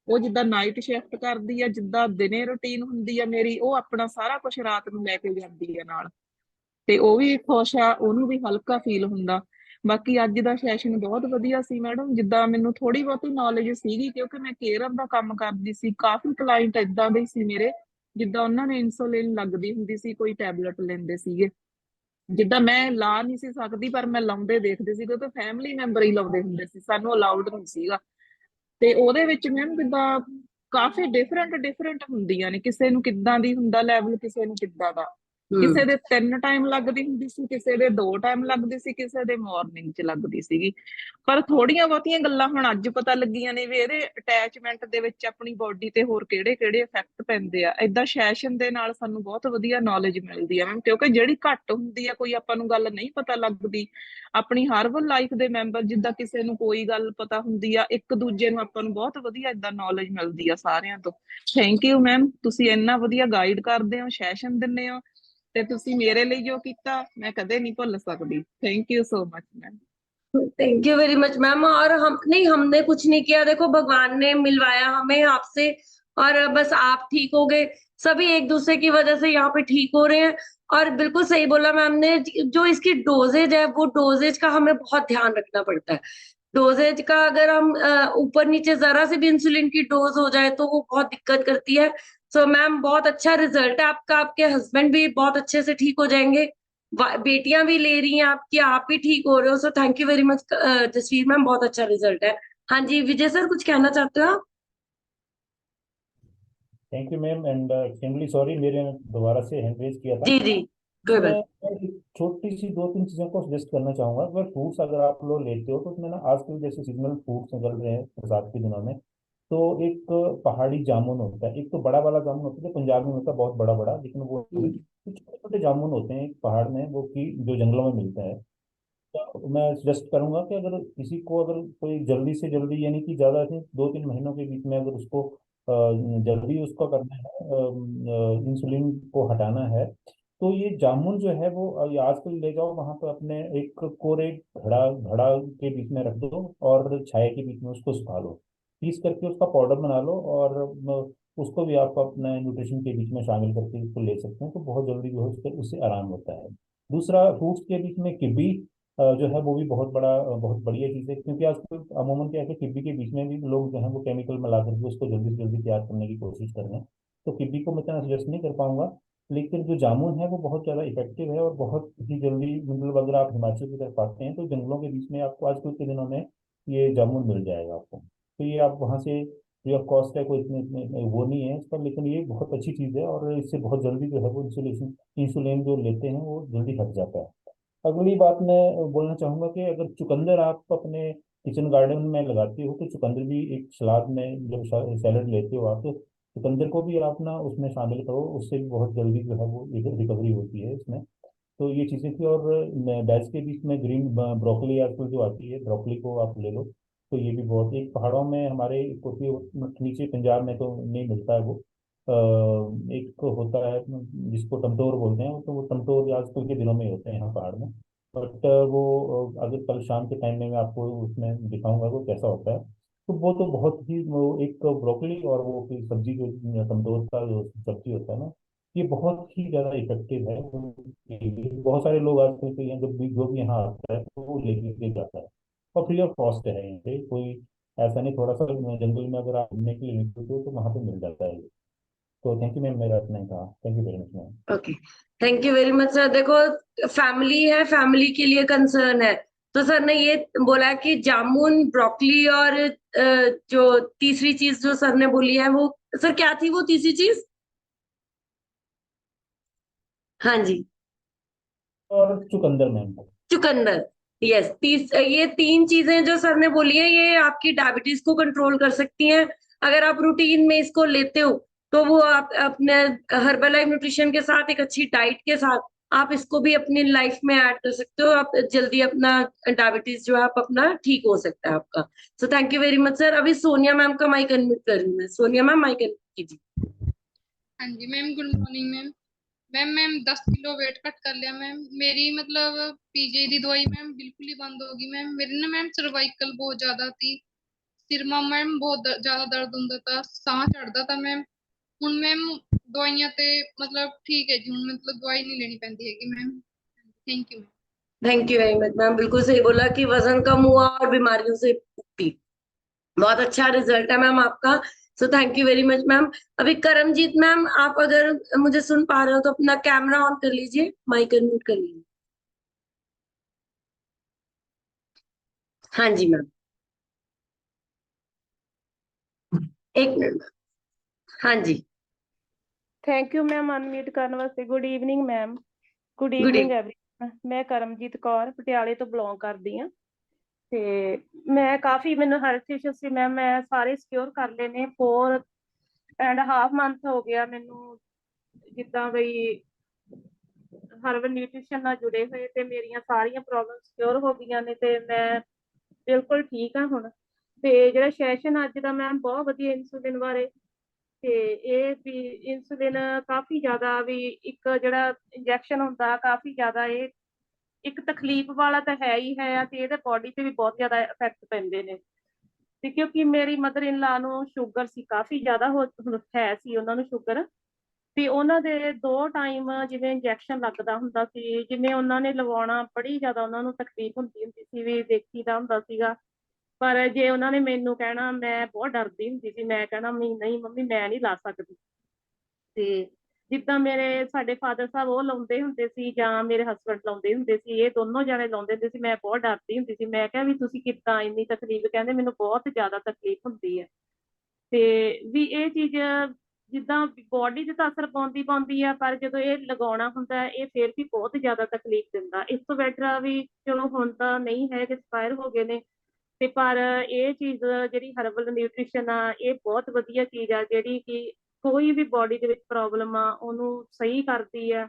ਉਹ ਜਿੱਦਾਂ ਨਾਈਟ ਸ਼ਿਫਟ ਕਰਦੀ ਆ, ਜਿੱਦਾਂ ਦਿਨੇ ਰੁਟੀਨ ਹੁੰਦੀ ਆ ਮੇਰੀ, ਉਹ ਆਪਣਾ ਸਾਰਾ ਕੁਝ ਰਾਤ ਨੂੰ ਲੈ ਕੇ ਜਾਂਦੀ ਆ ਨਾਲ। ਤੇ ਉਹ ਵੀ ਖੁਸ਼ ਆ, ਉਹਨੂੰ ਵੀ ਹਲਕਾ ਫੀਲ ਹੁੰਦਾ। ਬਾਕੀ ਅੱਜ ਦਾ ਸੈਸ਼ਨ ਬਹੁਤ ਵਧੀਆ ਸੀ ਮੈਡਮ। ਜਿੱਦਾਂ ਮੈਨੂੰ ਥੋੜੀ ਬਹੁਤੀ ਨੌਲੇਜ ਸੀਗੀ ਕਿਉਂਕਿ ਮੈਂ ਕੇਅਰ ਦਾ ਕੰਮ ਕਰਦੀ ਸੀ। ਕਾਫੀ ਕਲਾਇੰਟ ਇਦਾਂ ਦੇ ਸੀ ਮੇਰੇ, ਜਿੱਦਾਂ ਉਹਨਾਂ ਨੇ ਇਨਸੂਲਿਨ ਲੱਗਦੀ ਹੁੰਦੀ ਸੀ, ਕੋਈ ਟੈਬਲੇਟ ਲੈਂਦੇ ਸੀਗੇ। ਜਿੱਦਾਂ ਮੈਂ ਲਾ ਨਹੀਂ ਸੀ ਸਕਦੀ ਪਰ ਮੈਂ ਲਾਉਂਦੇ ਦੇਖਦੇ ਸੀ ਕਿਉਂਕਿ ਫੈਮਿਲੀ ਮੈਂਬਰ ਹੀ ਲਾਉਂਦੇ ਹੁੰਦੇ ਸੀ, ਸਾਨੂੰ ਅਲਾਉਡ ਨਹੀਂ ਸੀਗਾ। ਤੇ ਉਹਦੇ ਵਿੱਚ ਮੈਮ ਜਿੱਦਾਂ ਕਾਫੀ ਡਿਫਰੈਂਟ ਡਿਫਰੈਂਟ ਹੁੰਦੀਆਂ ਨੇ, ਕਿਸੇ ਨੂੰ ਕਿੱਦਾਂ ਦੀ ਹੁੰਦਾ ਲੈਵਲ, ਕਿਸੇ ਨੂੰ ਕਿੱਦਾਂ ਦਾ। ਕਿਸੇ ਦੇ 3 ਟਾਈਮ ਲੱਗਦੀ ਹੁੰਦੀ ਸੀ, ਕਿਸੇ ਦੇ 2 ਟਾਈਮ ਲੱਗਦੀ ਸੀ, ਕਿਸੇ ਦੇ ਮਾਰਨਿੰਗ 'ਚ ਲੱਗਦੀ ਸੀਗੀ। ਪਰ ਥੋੜੀਆਂ ਬਹੁਤੀਆਂ ਗੱਲਾਂ ਹੁਣ ਅੱਜ ਪਤਾ ਲੱਗੀਆਂ ਨੇ ਵੀ ਇਹਦੇ ਅਟੈਚਮੈਂਟ ਦੇ ਵਿੱਚ ਆਪਣੀ ਬੋਡੀ ਤੇ ਹੋਰ ਕਿਹੜੇ ਕਿਹੜੇ ਇਫੈਕਟ ਪੈਂਦੇ ਆ। ਏਦਾਂ ਸੈਸ਼ਨ ਦੇ ਨਾਲ ਸਾਨੂੰ ਬਹੁਤ ਵਧੀਆ ਨੌਲੇਜ ਮਿਲਦੀ ਆ ਮੈਮ, ਕਿਉਂਕਿ ਜਿਹੜੀ ਘੱਟ ਹੁੰਦੀ ਆ ਕੋਈ ਆਪਾਂ ਨੂੰ ਗੱਲ ਨਹੀਂ ਪਤਾ ਲੱਗਦੀ। ਆਪਣੀ ਹਰਬਲ ਲਾਈਫ ਦੇ ਮੈਂਬਰ ਜਿੱਦਾਂ ਕਿਸੇ ਨੂੰ ਕੋਈ ਗੱਲ ਪਤਾ ਹੁੰਦੀ ਆ, ਇੱਕ ਦੂਜੇ ਨੂੰ ਆਪਾਂ ਨੂੰ ਬਹੁਤ ਵਧੀਆ ਏਦਾਂ ਨੌਲੇਜ ਮਿਲਦੀ ਆ ਸਾਰਿਆਂ ਤੋਂ। ਥੈਂਕ ਯੂ ਮੈਮ, ਤੁਸੀਂ ਇੰਨਾ ਵਧੀਆ ਗਾਈਡ ਕਰਦੇ ਹੋ, ਸੈਸ਼ਨ ਦਿੰਦੇ ਹੋ, ਤੇ ਤੁਸੀਂ ਮੇਰੇ ਲਈ ਜੋ ਕੀਤਾ ਮੈਂ ਕਦੇ ਨਹੀਂ ਭੁੱਲ ਸਕਦੀ। Thank you so much ma'am. Thank you very much ma'am. और हम नहीं, हमने कुछ नहीं किया, देखो भगवान ने मिलवाया हमें आपसे, और बस आप ठीक हो गए। सभी एक दूसरे की वजह से यहाँ पे ठीक हो रहे हैं। और बिल्कुल सही बोला मैम ने, जो इसकी डोजेज है वो डोजेज का हमें बहुत ध्यान रखना पड़ता है। डोजेज का अगर हम ऊपर नीचे जरा से भी इंसुलिन की डोज हो जाए तो वो बहुत दिक्कत करती है। सो मैम बहुत अच्छा रिजल्ट है आपका, आपके हस्बैंड भी बहुत अच्छे से ठीक हो जाएंगे, बेटियां भी ले रही हैं आपकी, आप भी ठीक हो रहे हो। So thank you very much Jasveer ma'am, बहुत अच्छा रिजल्ट है। हाँ जी विजय सर, कुछ कहना चाहते हो आप? Thank you ma'am, and extremely sorry मेरे दोबारा से हैंड रेज किया था। जी जी, कोई मैं बात। एक छोटी सी 2-3 चीज़ों को सजेस्ट करना चाहूँगा। अगर फ्रूट्स अगर आप लोग लेते हो तो उसमें ना आजकल जैसे सीजनल फ्रूट्स निकल रहे हैं बरसात के दिनों में, तो एक पहाड़ी जामुन होता है। एक तो बड़ा वाला जामुन होता है जो पंजाब में होता है, बहुत बड़ा बड़ा, लेकिन वो नहीं, कुछ छोटे छोटे जामुन होते हैं एक पहाड़ में, वो की जो जंगलों में मिलता है। तो मैं सजेस्ट करूंगा कि अगर किसी को अगर कोई जल्दी से जल्दी, यानी कि ज़्यादा नहीं 2-3 महीनों के बीच में अगर उसको जल्दी उसको करना है, इंसुलिन को हटाना है, तो ये जामुन जो है वो ये आजकल ले जाओ वहाँ पर अपने एक कोरे घड़ा घड़ा के बीच में रख दो और छाया के बीच में उसको सुखा लो, पीस करके उसका पाउडर बना लो, और उसको भी आप अपने न्यूट्रिशन के बीच में शामिल करके उसको ले सकते हैं, तो बहुत जल्दी जो है उससे आराम होता है। दूसरा, फ्रूट्स के बीच में किवी जो है वो भी बहुत बढ़िया चीज़ है, क्योंकि आजकल अमूमन क्या है कि किवी के बीच में भी लोग जो है वो केमिकल मिला करके उसको जल्दी से जल्दी तैयार करने की कोशिश कर रहे हैं, तो किवी को मैं इतना सजेस्ट नहीं कर पाऊंगा। लेकिन जो जामुन है वो बहुत ज़्यादा इफेक्टिव है और बहुत ही जल्दी, मतलब अगर आप हिमाचल की तरफ आते हैं तो जंगलों के बीच में आपको आजकल के दिनों में ये जामुन मिल जाएगा आपको, तो ये आप वहाँ से फ्री ऑफ कॉस्ट है, कोई इतने वो नहीं है इसका, लेकिन ये बहुत अच्छी चीज़ है और इससे बहुत जल्दी जो है वो इंसुलिन जो लेते हैं वो जल्दी हट जाता है। अगली बात मैं बोलना चाहूँगा कि अगर चुकंदर आप अपने किचन गार्डन में लगाते हो तो चुकंदर भी एक सलाद में, जब सैलड लेते हो आप, तो चुकंदर को भी आप ना उसमें शामिल करो, उससे भी बहुत जल्दी जो है वो रिकवरी होती है इसमें। तो ये चीज़ें थी। और डाइट्स के बीच में ग्रीन ब्रोकली आजकल जो आती है, ब्रोकली को आप ले लो, तो ये भी बहुत, एक पहाड़ों में हमारे कोटी नीचे पंजाब में तो नहीं मिलता है वो। एक होता है जिसको टमटोर बोलते हैं, तो वो टमटोर आजकल के दिनों में होते हैं यहाँ पहाड़ में। बट वो अगर कल शाम के टाइम में मैं आपको उसमें दिखाऊंगा वो कैसा होता है। तो वो तो बहुत ही वो एक ब्रोकली और वो फिर सब्जी जो टमटोर का जो सब्जी होता है ना, ये बहुत ही ज़्यादा इफेक्टिव है उनके लिए। बहुत सारे लोग आजकल के यहाँ जब भी जो भी यहाँ आता है तो वो लेके जाता है, और फ्री ऑफ कॉस्ट है यहाँ पे। कोई ऐसा नहीं, थोड़ा सा जंगल में अगर आप घूमने के लिए निकलते हो तो वहाँ पे मिल जाता है ये। तो थैंक यू मैम, मेरा इतना ही था। Thank you very much ma'am. Okay, thank you very much sir. देखो, फैमिली है, फैमिली के लिए कंसर्न है, तो सर ने ये बोला कि जामुन, ब्रोकली और जो तीसरी चीज जो सर ने बोली है वो, सर क्या थी वो तीसरी चीज? हाँ जी, और चुकंदर मैम। चुकंदर। यस, ये तीन चीजें जो सर ने बोली है, ये आपकी डायबिटीज को कंट्रोल कर सकती हैं। अगर आप रूटीन में इसको लेते हो तो वो आप अपने हर्बल लाइफ न्यूट्रिशन के साथ, एक अच्छी डाइट के साथ, आप इसको भी अपनी लाइफ में ऐड कर सकते हो। आप जल्दी अपना डायबिटीज जो है आप अपना ठीक हो सकता है आपका। सो thank you very much sir. अभी सोनिया मैम का माइक अनम्यूट कर रही हूँ मैं। सोनिया मैम, माइक अनम्यूट कीजिए। हाँ जी ma'am, good morning ma'am. Ma'am 10 kilo weight cut कर लिया मैम। मेरी मतलब पीजे दी दवाई मैम बिल्कुल ही बंद होगी मैम। मेरी ना मैम सर्वाइकल बहुत ज्यादा थी, सिर में मैम बहुत ज्यादा दर्द होता था, साह चढ़ता था मैम। ਹੁਣ मैम दवाइयां ते मतलब ठीक है जी, ਹੁਣ मतलब दवाई नहीं लेनी पैंदी हैगी ma'am. Thank you ma'am. Thank you very much ma'am, बिल्कुल सही बोला कि वजन कम हुआ और बीमारियों से मुक्ति। बहुत अच्छा रिजल्ट है मैम आपका। सो thank you very much ma'am. अभी करमजीत मैम, आप अगर मुझे सुन पा रहे हो तो अपना कैमरा ऑन कर लीजिए, माइक अनम्यूट कर लीजिए। हाँ जी मैम, एक मिनट। हाँ जी, ਥੈਂਕ ਯੂ ਮੈਮ ਅਨਮਿਊਟ ਕਰਨ ਵਾਸਤੇ। Good evening ma'am. Good good evening everyone. ਮੈਂ ਕਰਮਜੀਤ ਕੌਰ ਪਟਿਆਲੇ ਤੋਂ ਬਿਲੋਂਗ ਕਰਦੀ ਹਾਂ ਤੇ ਮੈਂ ਕਾਫੀ, ਮੈਨੂੰ ਹੈਲਥ ਇਸ਼ੂ ਸੀ ਮੈਮ, ਮੈਂ ਸਾਰੇ ਸਿਕਿਉਰ ਕਰ ਲਏ ਨੇ। 4.5 ਮੰਥ ਹੋ ਗਿਆ ਮੈਨੂੰ ਜਿੱਦਾਂ ਬਈ ਹਰਬਲ ਨਿਊਟ੍ਰੀਸ਼ਨ ਨਾਲ ਜੁੜੇ ਹੋਏ, ਤੇ ਮੇਰੀਆਂ ਸਾਰੀਆਂ ਪ੍ਰੋਬਲਮ ਸਿਕਿਉਰ ਹੋ ਗਈਆਂ ਨੇ ਤੇ ਮੈਂ ਬਿਲਕੁਲ ਠੀਕ ਹਾਂ ਹੁਣ। ਤੇ ਜਿਹੜਾ ਸੈਸ਼ਨ ਅੱਜ ਦਾ ਮੈਮ ਬਹੁਤ ਵਧੀਆ ਇਨਸੂਲਿਨ ਬਾਰੇ, ਤੇ ਇਹ ਵੀ ਇਨਸੂਲਿਨ ਕਾਫੀ ਜ਼ਿਆਦਾ ਵੀ ਇੱਕ ਜਿਹੜਾ ਇੰਜੈਕਸ਼ਨ ਹੁੰਦਾ ਕਾਫੀ ਜ਼ਿਆਦਾ, ਇਹ ਇੱਕ ਤਕਲੀਫ ਵਾਲਾ ਤਾਂ ਹੈ ਹੀ ਹੈ ਆ, ਤੇ ਇਹਦੇ ਬੋਡੀ ਤੇ ਵੀ ਬਹੁਤ ਜ਼ਿਆਦਾ ਇਫੈਕਟ ਪੈਂਦੇ ਨੇ। ਤੇ ਕਿਉਂਕਿ ਮੇਰੀ ਮਦਰ ਇਨ ਲਾ ਨੂੰ ਸ਼ੂਗਰ ਸੀ, ਕਾਫੀ ਜ਼ਿਆਦਾ ਹੈ ਸੀ ਉਹਨਾਂ ਨੂੰ ਸ਼ੂਗਰ, ਤੇ ਉਹਨਾਂ ਦੇ 2 ਟਾਈਮ ਜਿਵੇਂ ਇੰਜੈਕਸ਼ਨ ਲੱਗਦਾ ਹੁੰਦਾ ਸੀ, ਜਿਵੇਂ ਉਹਨਾਂ ਨੇ ਲਵਾਉਣਾ ਬੜੀ ਜ਼ਿਆਦਾ ਉਹਨਾਂ ਨੂੰ ਤਕਲੀਫ ਹੁੰਦੀ ਸੀ, ਵੀ ਦੇਖੀਦਾ ਹੁੰਦਾ ਸੀਗਾ। ਪਰ ਜੇ ਉਹਨਾਂ ਨੇ ਮੈਨੂੰ ਕਹਿਣਾ, ਮੈਂ ਬਹੁਤ ਡਰਦੀ ਹੁੰਦੀ ਸੀ, ਮੈਂ ਕਹਿਣਾ ਨਹੀਂ ਮੰਮੀ ਮੈਂ ਨਹੀਂ ਲਾ ਸਕਦੀ। ਤੇ ਜਿੱਦਾਂ ਮੇਰੇ ਸਾਡੇ ਫਾਦਰ ਸਾਹਿਬ ਉਹ ਲਾਉਂਦੇ ਹੁੰਦੇ ਸੀ ਜਾਂ ਮੇਰੇ ਹਸਬੈਂਡ ਲਾਉਂਦੇ ਹੁੰਦੇ ਸੀ, ਇਹ ਦੋਨੋਂ ਜਾਣੇ ਲਾਉਂਦੇ ਹੁੰਦੇ ਸੀ, ਮੈਂ ਬਹੁਤ ਡਰਦੀ ਹੁੰਦੀ ਸੀ। ਮੈਂ ਕਿਹਾ ਵੀ ਤੁਸੀਂ ਕਿੱਦਾਂ ਇੰਨੀ ਤਕਲੀਫ? ਕਹਿੰਦੇ ਮੈਨੂੰ ਬਹੁਤ ਜ਼ਿਆਦਾ ਤਕਲੀਫ ਹੁੰਦੀ ਹੈ। ਤੇ ਵੀ ਇਹ ਚੀਜ਼ ਜਿੱਦਾਂ ਬੋਡੀ 'ਚ ਤਾਂ ਅਸਰ ਪਾਉਂਦੀ ਆ, ਪਰ ਜਦੋਂ ਇਹ ਲਗਾਉਣਾ ਹੁੰਦਾ ਇਹ ਫਿਰ ਵੀ ਬਹੁਤ ਜ਼ਿਆਦਾ ਤਕਲੀਫ ਦਿੰਦਾ। ਇਸ ਤੋਂ ਬੈਟਰ ਆ ਵੀ ਚਲੋ ਹੁਣ ਤਾਂ ਨਹੀਂ ਹੈ ਕਿ ਐਕਸਪਾਇਰ ਹੋ ਗਏ ਨੇ, ਤੇ ਪਰ ਇਹ ਚੀਜ਼ ਜਿਹੜੀ ਹਰਬਲ ਨਿਊਟ੍ਰੀਸ਼ਨ ਆ, ਇਹ ਬਹੁਤ ਵਧੀਆ ਚੀਜ਼ ਆ, ਜਿਹੜੀ ਕਿ ਕੋਈ ਵੀ ਬੋਡੀ ਦੇ ਵਿੱਚ ਪ੍ਰੋਬਲਮ ਆ ਉਹਨੂੰ ਸਹੀ ਕਰਦੀ ਆ।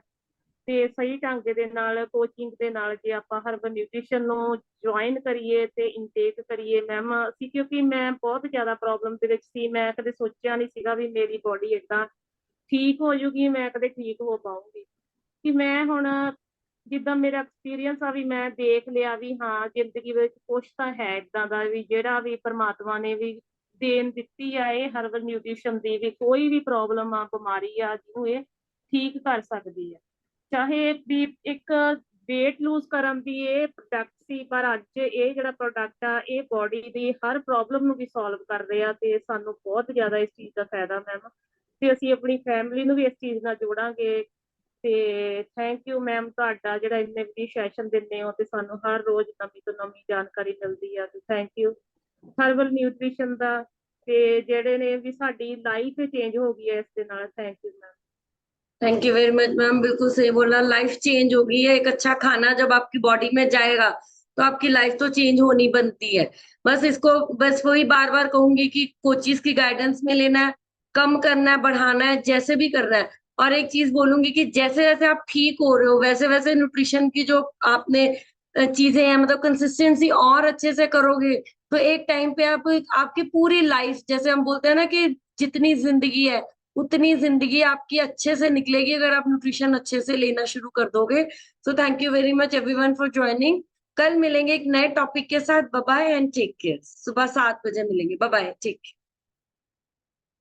ਤੇ ਸਹੀ ਢੰਗ ਦੇ ਨਾਲ ਕੋਚਿੰਗ ਦੇ ਨਾਲ ਜੇ ਆਪਾਂ ਹਰਬਲ ਨਿਊਟ੍ਰੀਸ਼ਨ ਨੂੰ ਜੁਆਇਨ ਕਰੀਏ ਤੇ ਇਨਟੇਕ ਕਰੀਏ ਮੈਮ, ਅਸੀਂ ਕਿਉਂਕਿ ਮੈਂ ਬਹੁਤ ਜ਼ਿਆਦਾ ਪ੍ਰੋਬਲਮ ਦੇ ਵਿੱਚ ਸੀ, ਮੈਂ ਕਦੇ ਸੋਚਿਆ ਨਹੀਂ ਸੀਗਾ ਵੀ ਮੇਰੀ ਬੋਡੀ ਏਦਾਂ ਠੀਕ ਹੋ ਜੂਗੀ, ਮੈਂ ਕਦੇ ਠੀਕ ਹੋ ਪਾਊਂਗੀ। ਕਿ ਮੈਂ ਹੁਣ ਜਿੱਦਾਂ ਮੇਰਾ ਐਕਸਪੀਰੀਅੰਸ ਆ ਵੀ ਮੈਂ ਦੇਖ ਲਿਆ ਵੀ ਹਾਂ ਜ਼ਿੰਦਗੀ ਵਿੱਚ ਕੁਛ ਤਾਂ ਹੈ ਏਦਾਂ ਦਾ ਵੀ ਜਿਹੜਾ ਵੀ ਪ੍ਰਮਾਤਮਾ ਨੇ ਵੀ ਦੇਣ ਦਿੱਤੀ ਆ ਇਹ ਹਰਬਲ ਨਿਊਟ੍ਰੀਸ਼ਨ ਦੀ, ਵੀ ਕੋਈ ਵੀ ਪ੍ਰੋਬਲਮ ਆ, ਬਿਮਾਰੀ ਆ, ਜਿਹਨੂੰ ਇਹ ਠੀਕ ਕਰ ਸਕਦੀ ਆ। ਚਾਹੇ ਵੀ ਇੱਕ weight lose ਕਰਨ ਦੀ ਇਹ ਪ੍ਰੋਡਕਟ ਸੀ, ਪਰ ਅੱਜ ਇਹ ਜਿਹੜਾ ਪ੍ਰੋਡਕਟ ਆ ਇਹ ਬੋਡੀ ਦੀ ਹਰ ਪ੍ਰੋਬਲਮ ਨੂੰ ਵੀ ਸੋਲਵ ਕਰ ਰਿਹਾ, ਤੇ ਸਾਨੂੰ ਬਹੁਤ ਜ਼ਿਆਦਾ ਇਸ ਚੀਜ਼ ਦਾ ਫਾਇਦਾ ਮੈਮ, ਤੇ ਅਸੀਂ ਆਪਣੀ ਫੈਮਿਲੀ ਨੂੰ ਵੀ ਇਸ ਚੀਜ਼ ਨਾਲ ਜੋੜਾਂਗੇ। ਤੇ ਥੈਂਕ ਯੂ ਮੈਮ, ਤੁਹਾਡਾ ਜਿਹੜਾ ਇੰਨੇ ਵਧੀਆ ਸੈਸ਼ਨ ਦਿੰਦੇ ਹੋ ਤੇ ਸਾਨੂੰ ਹਰ ਰੋਜ਼ ਨਵੀਂ ਤੋਂ ਨਵੀਂ ਜਾਣਕਾਰੀ ਮਿਲਦੀ ਆ, ਤੇ ਥੈਂਕ ਯੂ ਹਰਬਲ ਨਿਊਟ੍ਰੀਸ਼ਨ ਦਾ। ਤੇ ਜਿਹੜੇ ਨੇ ਵੀ ਸਾਡੀ ਲਾਈਫ ਚੇਂਜ ਹੋ ਗਈ ਹੈ ਇਸ ਦੇ ਨਾਲ। ਥੈਂक you ma'am. Thank you very much ma'am, बिल्कुल सही बोला, लाइफ चेंज हो गई है। एक अच्छा खाना जब आपकी बॉडी में जाएगा तो आपकी लाइफ तो चेंज होनी बनती है। बस इसको, बस वही बार बार कहूंगी कि कोचिज की गाइडेंस में लेना है, कम करना है, बढ़ाना है, जैसे भी करना है। और एक चीज बोलूंगी कि जैसे जैसे आप ठीक हो रहे हो वैसे वैसे न्यूट्रिशन की जो आपने चीजें हैं, मतलब कंसिस्टेंसी और अच्छे से करोगे तो एक टाइम पे आप आपकी पूरी लाइफ, जैसे हम बोलते हैं ना कि जितनी जिंदगी है उतनी जिंदगी आपकी अच्छे से निकलेगी अगर आप न्यूट्रिशन अच्छे से लेना शुरू कर दोगे। So thank you very much everyone for joining. कल मिलेंगे एक नए टॉपिक के साथ। Bye bye and take care. सुबह 7 बजे मिलेंगे। Bye bye, take care.